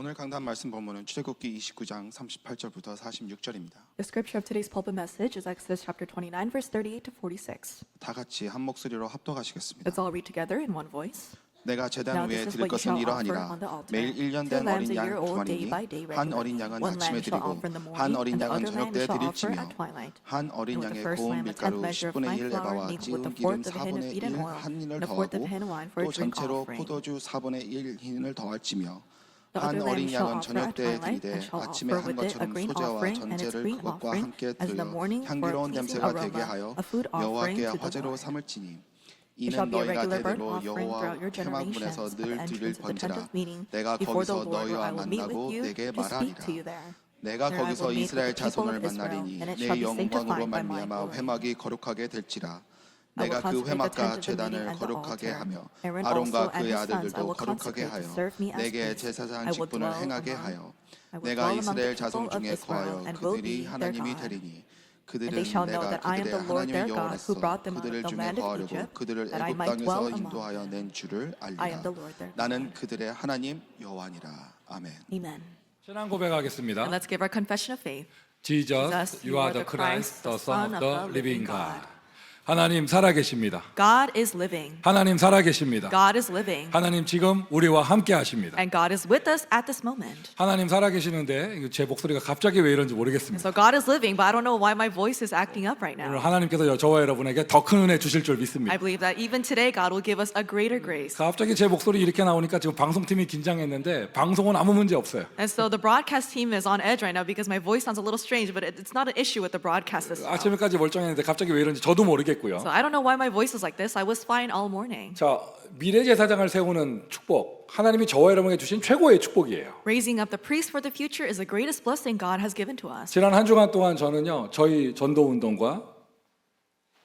오늘 강단 말씀 본문은 출애굽기 29장 38절부터 46절입니다. The scripture of today's pulpit message is Exodus chapter 29, verse 38 to 46. 다 같이 한 목소리로 합독하시겠습니다. Let's all read together in one voice. 내가 제단 Now 위에 this is 드릴 what you 것은 shall offer 이러하니라. on the altar. 매일 1년 2 된 lambs 어린 a 양 year 두 old, day 마리, by day 한 regularly. 어린 양은 One 아침에 lamb shall 드리고 offer in the 한 morning, 어린 and the 양은 other 저녁 lamb 때 shall offer 드릴지며 at twilight. 한 어린 And with the 양의 first 고운 lamb a 밀가루 tenth measure of 10분의 fine 1 flour, 에바와 mingled with 찌은 the 기름 fourth of a hin of 4분의 beaten 1 oil, 한 hin을 and a fourth of 더하고 a hin of wine for 또 a drink 전체로 offering. 포도주 4분의 1 hin을 더할지며 The 한 other 어린 lamb shall 양은 offer 저녁 at 때에 twilight, 드리되 and shall 아침에 offer 한 with it a 것처럼 grain 소재와 offering and its 전제를 grain 그것과 offering, 함께 as the 드려 morning for a 향기로운 pleasing 냄새가 되게 aroma, 하여 a food offering 여호와께 to the 화제로 Lord. 삼을지니 It 이는 shall be a 너희가 regular burnt 대대로 offering 여호와 throughout your 회막문에서 generations. At the 늘 entrance 드릴 of the tent 번지라 of meeting, 내가 before the 거기서 Lord, where 너희와 I will meet 만나고 with you 내게 to speak 말하리라. to you there. 내가 There I 거기서 will meet with 이스라엘 the people 자손을 of Israel, 만나리니 and it 내 shall be 영광으로 sanctified by my 말미암아 glory. 회막이 거룩하게 될지라. I will 내가 그 consecrate the 회막과 tent of the meeting 제단을 and the 거룩하게 altar. 하며 Aaron 아론과 also and 그의 his sons I 아들들도 will 거룩하게 consecrate to 하여 serve me as 내게 priests. 제사장 I will 직분을 dwell 행하게 among- 하여 I will 내가 dwell among 이스라엘 the 자손 people of 중에 Israel 거하여 and will 그들이 be their 하나님이 God. 되리니 And 그들은 they shall know 내가 that I am 그들의 the Lord 하나님의 their God, who 여호와로서 brought them out 그들을 of the 중에 land of 거하려고 Egypt, 그들을 that I 애굽 might 땅에서 dwell among 인도하여 낸 줄을 I am 알리라. the Lord their God. 나는 그들의 하나님 여호와니라. 아멘. Amen. 신앙 고백하겠습니다. And let's give our confession of faith. Jesus, you are the Christ, the Son of the living God. 하나님 살아계십니다. God is living. 하나님 살아계십니다. God is living. 하나님 지금 우리와 함께 하십니다. And God is with us at this moment. 하나님 살아계시는데 제 목소리가 갑자기 왜 이런지 모르겠습니다. So God is living, but I don't know why my voice is acting up right 오늘 now. 하나님께서 저와 여러분에게 더 큰 은혜 주실 줄 I 믿습니다. believe that even today God will give us a greater grace. 갑자기 제 목소리 이렇게 나오니까 지금 방송팀이 긴장했는데 방송은 아무 문제 없어요. And so the broadcast team is on edge right now because my voice sounds a little strange, but it's not an issue with the broadcast system. 아침에까지 멀쩡했는데 갑자기 왜 이런지 저도 모르겠고요. So I don't know why my voice is like this. I was fine all morning. 자, 미래 제사장을 세우는 축복, 하나님이 저와 여러분에게 주신 최고의 축복이에요. Raising up the priest for the future is the greatest blessing God has given to us. 지난 한 주간 동안 저는요, 저희 전도 운동과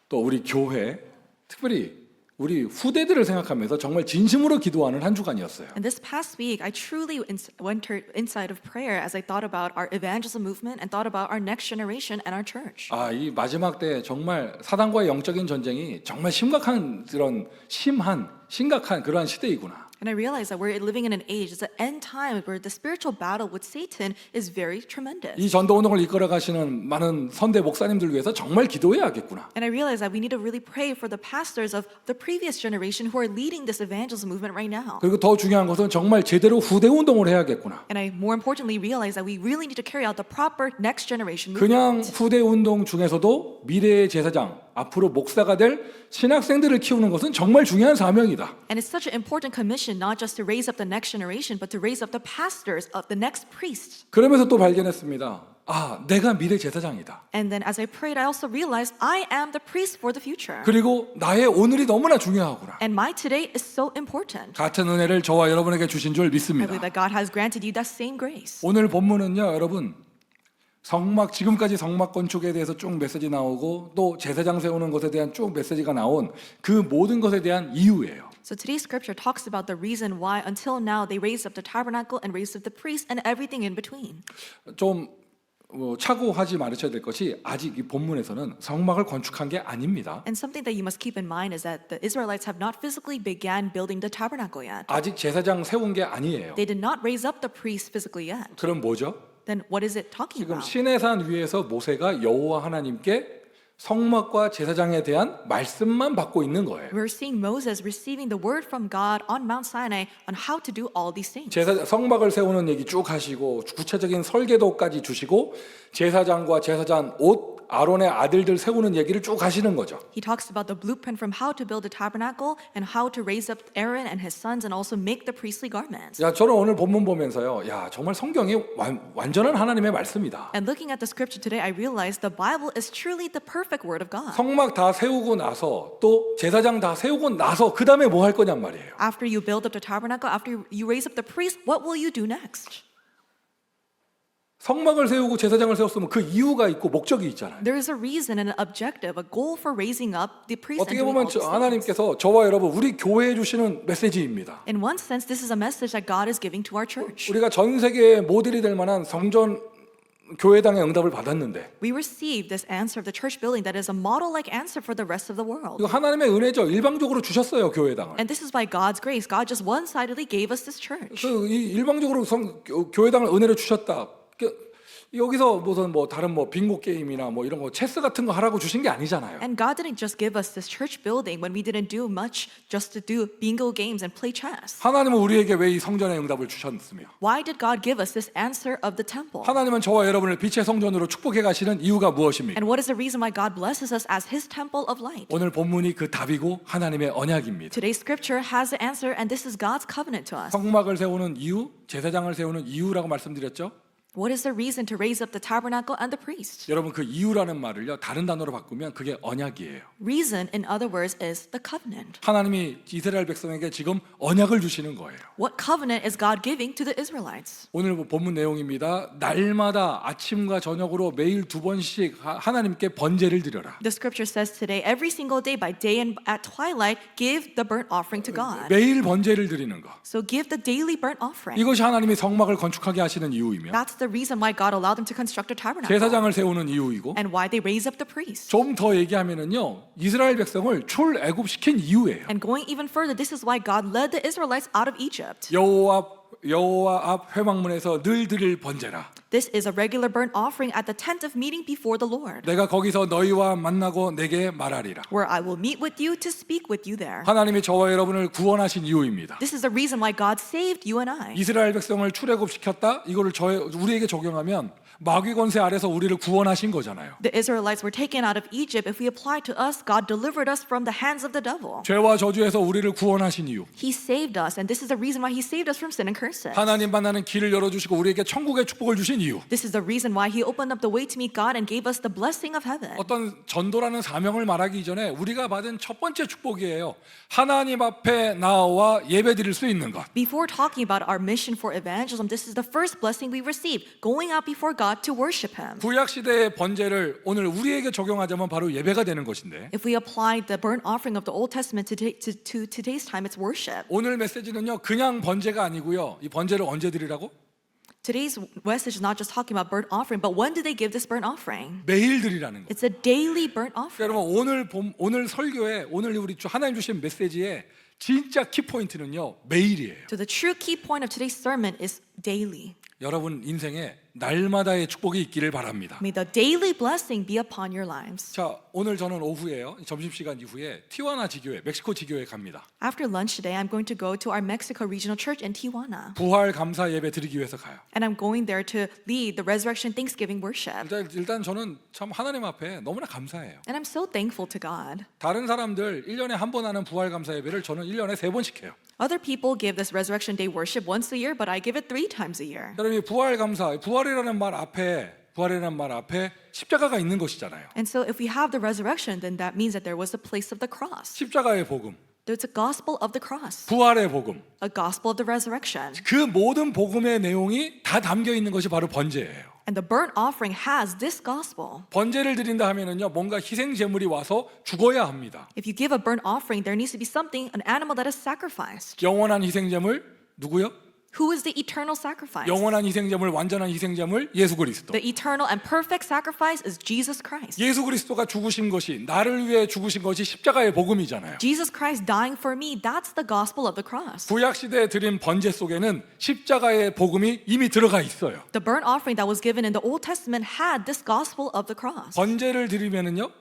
또 우리 교회, 특별히 우리 후대들을 생각하면서 정말 진심으로 기도하는 한 주간이었어요. And this past week, I truly went inside of prayer as I thought about our evangelism movement and thought about our next generation and our church. 아, 이 마지막 때 정말 사단과의 영적인 전쟁이 정말 심각한 그런 심각한 그러한 시대이구나. And I realized that we're living in an age, it's an end time where the spiritual battle with Satan is very tremendous. 이 전도 운동을 이끌어 가시는 많은 선대 목사님들 위해서 정말 기도해야겠구나. And I realized that we need to really pray for the pastors of the previous generation who are leading this evangelism movement right now. 그리고 더 중요한 것은 정말 제대로 후대 운동을 해야겠구나. And I more importantly realized that we really need to carry out the proper next generation 그냥 movement. 후대 운동 중에서도 미래의 제사장, 앞으로 목사가 될 신학생들을 키우는 것은 정말 중요한 사명이다. And it's such an important commission not just to raise up the next generation but to raise up the pastors of the next priests. 그러면서 또 발견했습니다. 아, 내가 미래 제사장이다. And then as I prayed I also realized I am the priest for the future. 그리고 나의 오늘이 너무나 중요하구나. And my today is so important. 같은 은혜를 저와 여러분에게 주신 줄 I 믿습니다. believe that God has granted you that same grace. 오늘 본문은요, 여러분, 지금까지 성막 건축에 대해서 쭉 메시지 나오고 또 제사장 세우는 것에 대한 쭉 메시지가 나온 그 모든 것에 대한 이유예요. So today's scripture talks about the reason why until now they raised up the tabernacle and raised up the priest and everything in between. 좀 착오하지 말으셔야 될 것이 아직 이 본문에서는 성막을 건축한 게 아닙니다. And something that you must keep in mind is that the Israelites have not physically began building the tabernacle yet. 아직 제사장 세운 게 아니에요. They did not raise up the priest physically yet. 그럼 뭐죠? Then what is it talking 지금 about? 시내산 위에서 모세가 여호와 하나님께 성막과 제사장에 대한 말씀만 받고 있는 거예요. We're seeing Moses receiving the word from God on Mount Sinai on how to do all these things. 성막을 세우는 얘기 쭉 하시고 구체적인 설계도까지 주시고 제사장과 제사장 옷 아론의 아들들 세우는 얘기를 쭉 하시는 거죠. He talks about the blueprint from how to build a tabernacle and how to raise up Aaron and his sons and also make the priestly garments. 야, 저는 오늘 본문 보면서요. 야, 정말 성경이 완전한 하나님의 말씀이다. And looking at the scripture today, I realized the Bible is truly the perfect word of God. 성막 다 세우고 나서 또 제사장 다 세우고 나서 그 다음에 뭐 할 거냔 말이에요. After you build up the tabernacle, after you raise up the priest, what will you do next? 성막을 세우고 제사장을 세웠으면 그 이유가 있고 목적이 있잖아요. There is a reason and an objective, a goal for raising up the priest and 어떻게 doing 보면 all these things. 하나님께서 저와 여러분 우리 교회에 주시는 메시지입니다. In one sense, this is a message that God is giving to our church. 우리가 전 세계의 모델이 될 만한 성전 교회당의 응답을 받았는데 We received this answer of the church building that is a model-like answer for the rest of the world. 이거 하나님의 은혜죠. 일방적으로 주셨어요, 교회당을. And this is by God's grace. God just one-sidedly gave us this church. 이 일방적으로 교회당을 은혜로 주셨다. 여기서 무슨 뭐 다른 뭐 빙고 게임이나 뭐 이런 거 체스 같은 거 하라고 주신 게 아니잖아요. And God didn't just give us this church building when we didn't do much just to do bingo games and play chess. 하나님은 우리에게 왜 이 성전의 응답을 주셨으며 Why did God give us this answer of the temple? 하나님은 저와 여러분을 빛의 성전으로 축복해 가시는 이유가 무엇입니까? And what is the reason why God blesses us as His temple of light? 오늘 본문이 그 답이고 하나님의 언약입니다. Today's scripture has the answer, and this is God's covenant to us. 성막을 세우는 이유, 제사장을 세우는 이유라고 말씀드렸죠. What is the reason to raise up the tabernacle and the priest? 여러분 그 이유라는 말을요 다른 단어로 바꾸면 그게 언약이에요. Reason, in other words, is the covenant. 하나님이 이스라엘 백성에게 지금 언약을 주시는 거예요. What covenant is God giving to the Israelites? 오늘 본문 내용입니다. 날마다 아침과 저녁으로 매일 2번씩 하나님께 번제를 드려라. The scripture says today, every single day, by day and at twilight, give the burnt offering to God. 매일 번제를 드리는 거. So give the daily burnt offering. 이것이 하나님이 성막을 건축하게 하시는 이유이며 That's the reason why God allowed them to construct a tabernacle. 제사장을 세우는 이유이고 And why they raise up the priest. 좀 더 얘기하면은요 이스라엘 백성을 출애굽시킨 이유예요. And going even further, this is why God led the Israelites out of Egypt. 여호와 앞 회막문에서 늘 드릴 번제라. This is a regular burnt offering at the tent of meeting before the Lord, 내가 거기서 너희와 만나고 내게 말하리라. where I will meet with you to speak with you there. 하나님이 저와 여러분을 구원하신 이유입니다. This is the reason why God saved you and I. 이스라엘 백성을 출애굽시켰다. 이거를 우리에게 적용하면 마귀 권세 아래서 우리를 구원하신 거잖아요. The Israelites were taken out of Egypt. If we apply to us, God delivered us from the hands of the devil. 죄와 저주에서 우리를 구원하신 이유. He saved us, and this is the reason why He saved us from sin and curses. 하나님 만나는 길을 열어주시고 우리에게 천국의 축복을 주신 이유. This is the reason why He opened up the way to meet God and gave us the blessing of heaven. 어떤 전도라는 사명을 말하기 이전에 우리가 받은 첫 번째 축복이에요. 하나님 앞에 나와 예배드릴 수 있는 것. Before talking about our mission for evangelism, this is the first blessing we receive, going out before God to worship Him. 구약 시대의 번제를 오늘 우리에게 적용하자면 바로 예배가 되는 것인데 If we apply the burnt offering of the Old Testament to today's time, it's worship. 오늘 메시지는요 그냥 번제가 아니고요. 이 번제를 언제 드리라고? Today's message is not just talking about burnt offering, but when do they give this burnt offering? 매일 드리라는 거. It's a daily burnt offering. 여러분 오늘 설교에 오늘 우리 하나님 주신 메시지에 진짜 키 포인트는요 매일이에요. So the true key point of today's sermon is daily. 여러분 인생에 날마다의 축복이 있기를 바랍니다. May the daily blessing be upon your lives. 자, 오늘 저는 오후에요. 점심시간 이후에 티와나 지교회, 멕시코 지교회 갑니다. After lunch today, I'm going to go to our Mexico Regional Church in Tijuana. 부활 감사 예배 드리기 위해서 가요. And I'm going there to lead the Resurrection Thanksgiving worship. 일단 저는 참 하나님 앞에 너무나 감사해요. And I'm so thankful to God. 다른 사람들 1년에 한 번 하는 부활 감사 예배를 저는 1년에 3번씩 해요. Other people give this Resurrection Day worship once a year, but I give it 3 times a year. 여러분 이 부활 감사, 부활이라는 말 앞에 십자가가 있는 것이잖아요. And so if we have the resurrection, then that means that there was a place of the cross. 십자가의 복음, There's a gospel of the cross, 부활의 복음. a gospel of the resurrection. 그 모든 복음의 내용이 다 담겨 있는 것이 바로 번제예요. And the burnt offering has this gospel. 번제를 드린다 하면은요 뭔가 희생 제물이 와서 죽어야 합니다. If you give a burnt offering, there needs to be something, an animal that is sacrificed. 영원한 희생 제물 누구요? Who is the eternal sacrifice? 영원한 희생 제물, 완전한 희생 제물 예수 그리스도. The eternal and perfect sacrifice is Jesus Christ. 예수 그리스도가 죽으신 것이 나를 위해 죽으신 것이 십자가의 복음이잖아요. Jesus Christ dying for me, that's the gospel of the cross. 구약 시대에 드린 번제 속에는 십자가의 복음이 이미 들어가 있어요. The burnt offering that was given in the Old Testament had this gospel of the cross. 번제를 드리면은요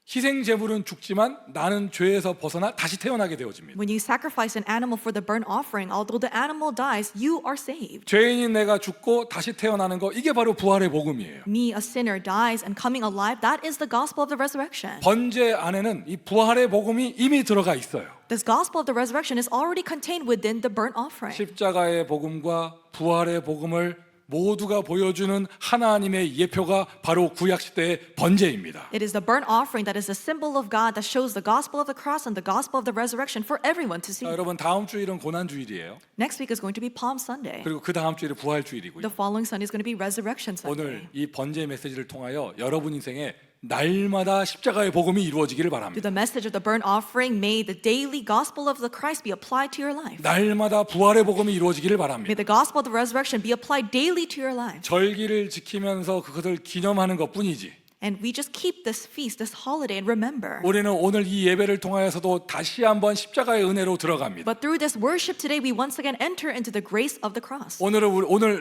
희생 제물은 죽지만 나는 죄에서 벗어나 다시 태어나게 되어집니다. When you sacrifice an animal for the burnt offering, although the animal dies, you are saved. 죄인인 내가 죽고 다시 태어나는 거 이게 바로 부활의 복음이에요. Me, a sinner, dies and coming alive, that is the gospel of the resurrection. 번제 안에는 이 부활의 복음이 이미 들어가 있어요. This gospel of the resurrection is already contained within the burnt offering. 십자가의 복음과 부활의 복음을 모두가 보여주는 하나님의 예표가 바로 구약 시대의 번제입니다. It is the burnt offering that is the symbol of God that shows the gospel of the cross and the gospel of the resurrection for everyone to see. 자, 여러분 다음 주일은 고난 주일이에요. Next week is going to be Palm Sunday. 그리고 그 다음 주일은 부활 주일이고요. The following Sunday is going to be Resurrection Sunday. 오늘 이 번제 메시지를 통하여 여러분 인생에 날마다 십자가의 복음이 이루어지기를 Through 바랍니다. the message of the burnt offering, may the daily gospel of the Christ be applied to your life. 날마다 부활의 복음이 이루어지기를 May 바랍니다. the gospel of the resurrection be applied daily to your lives. 절기를 지키면서 그것을 기념하는 것뿐이지. And we just keep this feast, this holiday, and remember. 우리는 오늘 이 예배를 통하여서도 다시 한번 십자가의 은혜로 들어갑니다. But through this worship today, we once again enter into the grace of the cross. 오늘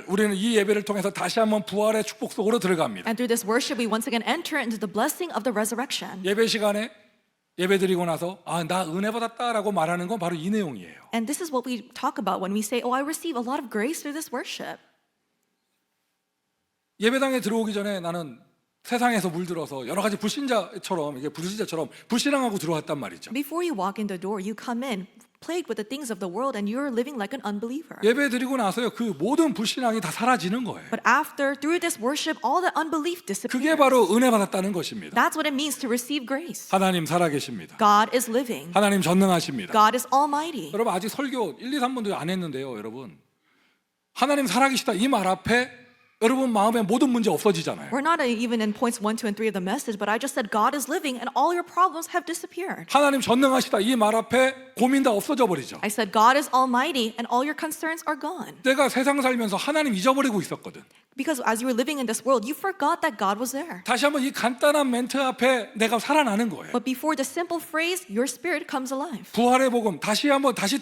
우리는 이 예배를 통해서 다시 한번 부활의 축복 속으로 들어갑니다. And through this worship, we once again enter into the blessing of the resurrection. 예배 시간에 예배 드리고 나서 나 은혜 받았다라고 말하는 건 바로 이 내용이에요. And this is what we talk about when we say, oh, I receive a lot of grace through this worship. 예배당에 들어오기 전에 나는 세상에서 물들어서 여러 가지 불신자처럼 불신앙하고 들어왔단 말이죠. Before you walk in the door, you come in plagued with the things of the world and you're living like an unbeliever. 예배 드리고 나서요 그 모든 불신앙이 다 사라지는 거예요. But after, through this worship, all the unbelief disappears. 그게 바로 은혜 받았다는 것입니다. That's what it means to receive grace. 하나님 살아계십니다. God is living. 하나님 전능하십니다. God is almighty. 여러분 아직 설교 1, 2, 3분도 안 했는데요, 여러분. 하나님 살아계시다 이 말 앞에 여러분 마음에 모든 문제 없어지잖아요. We're not even in points 1, 2, and 3 of the message, but I just said God is living and all your problems have disappeared. 하나님 전능하시다 이 말 앞에 고민 다 없어져 버리죠. I said God is almighty and all your concerns are gone. 내가 세상 살면서 하나님 잊어버리고 있었거든. Because as you were living in this world, you forgot that God was there. 다시 한번 이 간단한 멘트 앞에 내가 살아나는 거예요. But before the simple phrase, your spirit comes alive. 부활의 복음 다시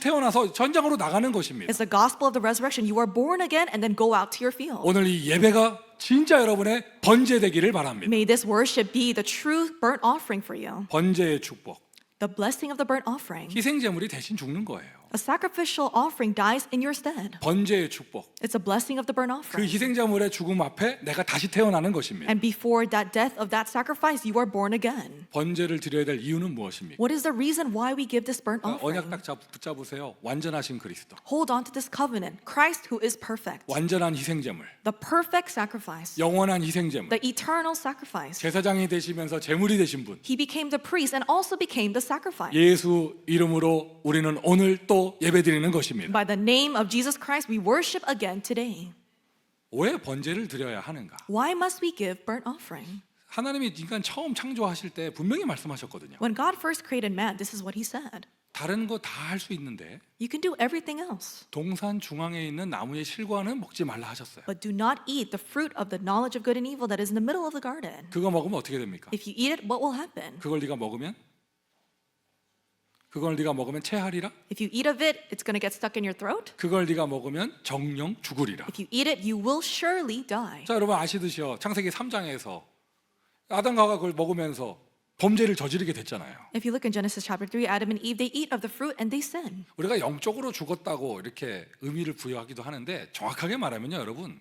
태어나서 전장으로 나가는 것입니다. It's the gospel of the resurrection. You are born again and then go out to your field. 오늘 이 예배가 진짜 여러분의 번제되기를 바랍니다. May this worship be the true burnt offering for you. 번제의 축복. The blessing of the burnt offering. 희생 제물이 대신 죽는 거예요. A sacrificial offering dies in your stead. 번제의 축복. It's a blessing of the burnt 그 offering. 희생 제물의 죽음 앞에 내가 다시 태어나는 것입니다. And before that death of that sacrifice, you are born again. 번제를 드려야 될 이유는 무엇입니까? What is the reason why we give this burnt offering? 언약 딱 붙잡으세요. 완전하신 그리스도. Hold on to this covenant. Christ who is perfect. 완전한 희생 제물. The perfect sacrifice. 영원한 희생 제물. The eternal sacrifice. 제사장이 되시면서 제물이 되신 분. He became the priest and also became the sacrifice. 예수 이름으로 우리는 오늘 또 예배드리는 것입니다. By the name of Jesus Christ, we worship again today. 왜 번제를 드려야 하는가? Why must we give burnt offering? 하나님이 인간 처음 창조하실 때 분명히 말씀하셨거든요. When God first created man, this is what he said. 다른 거 다 할 수 있는데 You can do everything else, 동산 중앙에 있는 나무의 실과는 먹지 말라 하셨어요. but do not eat the fruit of the knowledge of good and evil that is in the middle of the garden. 그거 먹으면 어떻게 됩니까? If you eat it, what will happen? 그걸 네가 먹으면 체하리라. If you eat of it, it's going to get stuck in your throat. 그걸 네가 먹으면 정령 죽으리라. If you eat it, you will surely die. 자, 여러분 아시듯이요. 창세기 3장에서 아담과 하와가 그걸 먹으면서 범죄를 저지르게 됐잖아요. If you look in Genesis chapter 3, Adam and Eve, they eat of the fruit and they sin. 우리가 영적으로 죽었다고 이렇게 의미를 부여하기도 하는데 정확하게 말하면요, 여러분.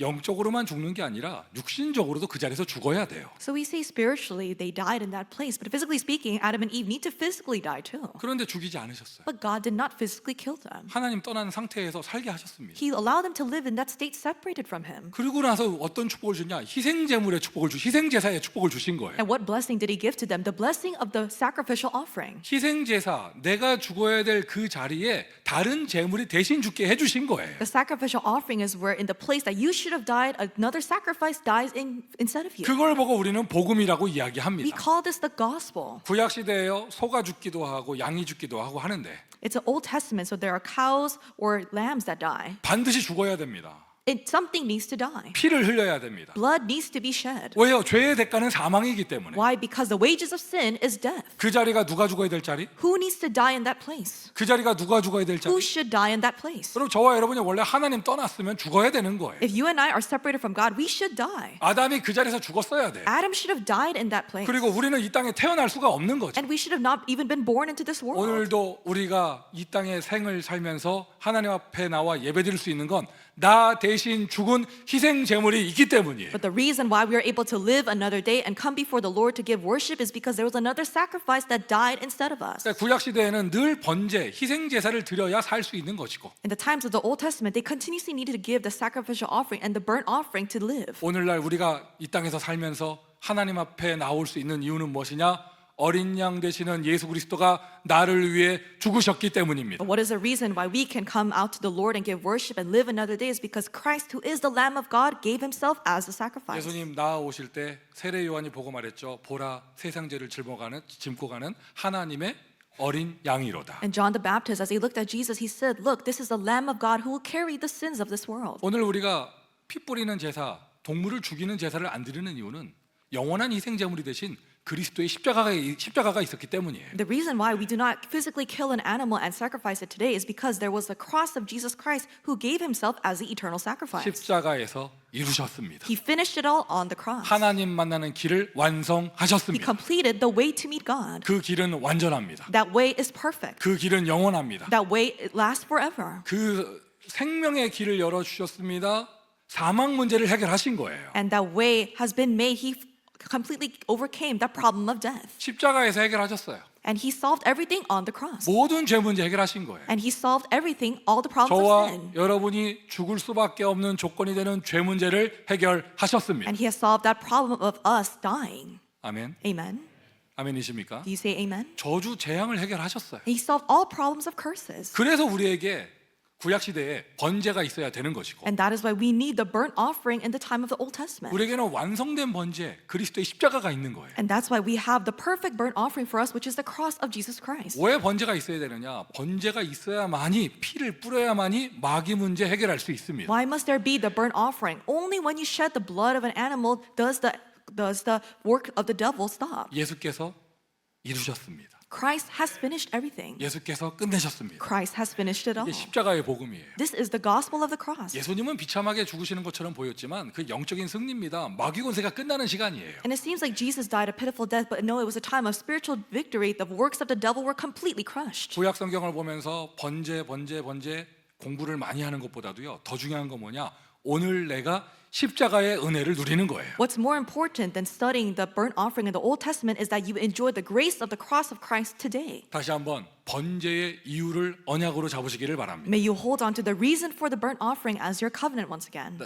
영적으로만 죽는 게 아니라 육신적으로도 그 자리에서 죽어야 돼요. So we say spiritually they died in that place, but physically speaking, Adam and Eve need to physically die too. 그런데 죽이지 않으셨어요. But God did not physically kill them. 하나님 떠난 상태에서 살게 하셨습니다. He allowed them to live in that state separated from Him. 그리고 나서 어떤 축복을 주냐? 희생제물의 축복을 희생제사의 축복을 주신 거예요. And what blessing did He give to them? The blessing of the sacrificial offering. 희생제사, 내가 죽어야 될 그 자리에 다른 제물이 대신 죽게 해주신 거예요. The sacrificial offering is where in the place that you should have died, another sacrifice dies instead of you. 그걸 보고 우리는 복음이라고 We 이야기합니다. call this the gospel. 구약 시대에요, 소가 죽기도 하고 양이 죽기도 하고 하는데 It's an Old Testament, so there are cows or lambs that die. 반드시 죽어야 됩니다. Something needs to die. 피를 흘려야 됩니다. Blood needs to be shed. 왜요? 죄의 대가는 사망이기 때문에. Why? Because the wages of sin is death. 그 자리가 누가 죽어야 될 자리? Who needs to die in that place? 그 자리가 누가 죽어야 될 자리? Who should die in that place? 그럼 저와 여러분이 원래 하나님 떠났으면 죽어야 되는 거예요. If you and I are separated from God, we should die. 아담이 그 자리에서 죽었어야 돼. Adam should have died in that place. 그리고 우리는 이 땅에 태어날 수가 없는 거죠. And we should have not even been born into this world. 오늘도 우리가 이 땅의 생을 살면서 하나님 앞에 나와 예배드릴 수 있는 건 나 대신 죽은 희생 제물이 있기 때문이에요. But the reason why we are able to live another day and come before the Lord to give worship is because there was another sacrifice that died instead of us. 그러니까 구약 시대에는 늘 번제, 희생 제사를 드려야 살 수 있는 것이고 In the times of the Old Testament, they continuously needed to give the sacrificial offering and the burnt offering to live. 오늘날 우리가 이 땅에서 살면서 하나님 앞에 나올 수 있는 이유는 무엇이냐? 어린 양 되시는 예수 그리스도가 나를 위해 죽으셨기 때문입니다. But what is the reason why we can come out to the Lord and give worship and live another day is because Christ, who is the Lamb of God, gave himself as a sacrifice. 예수님 나오실 때 세례 요한이 보고 말했죠. 보라 세상 죄를 짊고 가는 하나님의 어린 양이로다. And John the Baptist, as he looked at Jesus, he said, "Look, this is the Lamb of God who will carry the sins of this world." 오늘 우리가 피 뿌리는 제사, 동물을 죽이는 제사를 안 드리는 이유는 영원한 희생 제물이 되신 그리스도의 십자가가 있었기 때문이에요. The reason why we do not physically kill an animal and sacrifice it today is because there was the cross of Jesus Christ who gave himself as the eternal sacrifice. 십자가에서 이루셨습니다. He finished it all on the cross. 하나님 만나는 길을 He 완성하셨습니다. completed the way to meet God. 그 길은 완전합니다. That way is perfect. 그 길은 영원합니다. That way it lasts forever. 그 생명의 길을 열어 주셨습니다. 사망 문제를 해결하신 거예요. And that way has been made. He completely overcame that problem of death. 십자가에서 해결하셨어요. And he solved everything on the cross. 모든 죄 문제 해결하신 거예요. And he solved everything, all the problems of 저와 sin. 여러분이 죽을 수밖에 없는 조건이 되는 죄 문제를 해결하셨습니다. And he has solved that problem of us dying. 아멘. Amen. 아멘이십니까? Do you say amen? 저주 재앙을 해결하셨어요. He solved all problems of curses. 그래서 우리에게 구약 시대에 번제가 있어야 되는 것이고 And that is why we need the burnt offering in the time of the Old Testament. 우리에게는 완성된 번제 그리스도의 십자가가 있는 거예요. And that's why we have the perfect burnt offering for us, which is the cross of Jesus Christ. 왜 번제가 있어야 되느냐? 번제가 있어야만이 피를 뿌려야만이 마귀 문제 해결할 수 있습니다. Why must there be the burnt offering? Only when you shed the blood of an animal does the work of the devil stop. 예수께서 이루셨습니다. Christ has finished everything. 예수께서 끝내셨습니다. Christ has finished it all. 이게 십자가의 복음이에요. This is the gospel of the cross. 예수님은 비참하게 죽으시는 것처럼 보였지만 그 영적인 승리입니다. 마귀 권세가 끝나는 시간이에요. And it seems like Jesus died a pitiful death, but no, it was a time of spiritual victory. The works of the devil were completely crushed. 구약 성경을 보면서 번제 공부를 많이 하는 것보다도요. 더 중요한 건 뭐냐? 오늘 내가 십자가의 은혜를 누리는 거예요. What's more important than studying the burnt offering in the Old Testament is that you enjoy the grace of the cross of Christ today. 다시 한번 번제의 이유를 언약으로 잡으시기를 바랍니다. May you hold on to the reason for the burnt offering as your covenant once again.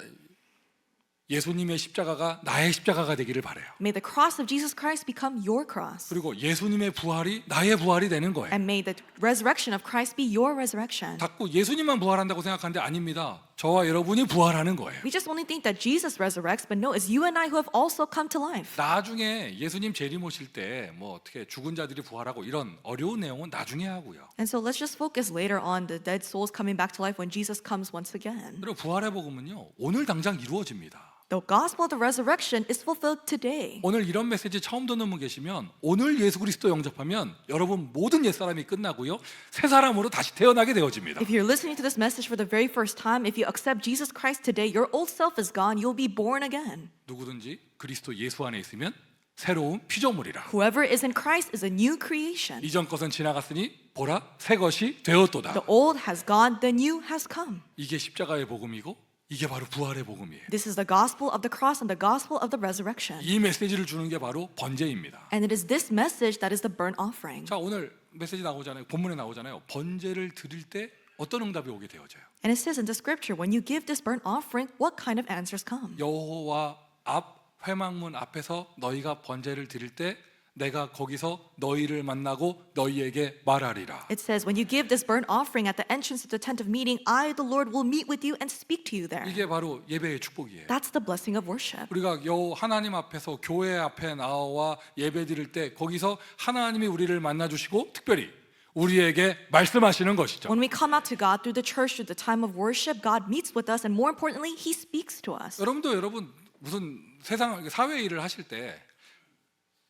예수님의 십자가가 나의 십자가가 되기를 바라요. May the cross of Jesus Christ become your cross. 그리고 예수님의 부활이 나의 부활이 되는 거예요. And may the resurrection of Christ be your resurrection. 자꾸 예수님만 부활한다고 생각하는데 아닙니다. 저와 여러분이 부활하는 거예요. We just only think that Jesus resurrects, but no, it's you and I who have also come to life. 나중에 예수님 재림 오실 때 뭐 어떻게 죽은 자들이 부활하고 이런 어려운 내용은 나중에 하고요. And so let's just focus later on the dead souls coming back to life when Jesus comes once again. 그리고 부활의 복음은요. 오늘 당장 이루어집니다. The gospel of the resurrection is fulfilled today. 오늘 이런 메시지 처음 듣는 분 계시면 오늘 예수 그리스도 영접하면 여러분 모든 옛사람이 끝나고요. 새 사람으로 다시 태어나게 되어집니다. If you're listening to this message for the very first time, if you accept Jesus Christ today, your old self is gone. You'll be born again. 누구든지 그리스도 예수 안에 있으면 새로운 피조물이라. Whoever is in Christ is a new creation. 이전 것은 지나갔으니 보라 새 것이 되었도다. The old has gone, the new has come. 이게 십자가의 복음이고 이게 바로 부활의 복음이에요. This is the gospel of the cross and the gospel of the resurrection. 이 메시지를 주는 게 바로 번제입니다. And it is this message that is the burnt offering. 자, 오늘 메시지 나오잖아요. 본문에 나오잖아요. 번제를 드릴 때 어떤 응답이 오게 되어져요? And it says in the scripture, when you give this burnt offering, what kind of answers come? 여호와 앞 회막문 앞에서 너희가 번제를 드릴 때 내가 거기서 너희를 만나고 너희에게 말하리라. It says, when you give this burnt offering at the entrance of the tent of meeting, I, the Lord, will meet with you and speak to you there. 이게 바로 예배의 축복이에요. That's the blessing of worship. 우리가 하나님 앞에서 교회 앞에 나와 예배 드릴 때 거기서 하나님이 우리를 만나 주시고 특별히 우리에게 말씀하시는 것이죠. When we come out to God through the church, through the time of worship, God meets with us, and more importantly, He speaks to us. 여러분 무슨 세상 사회 일을 하실 때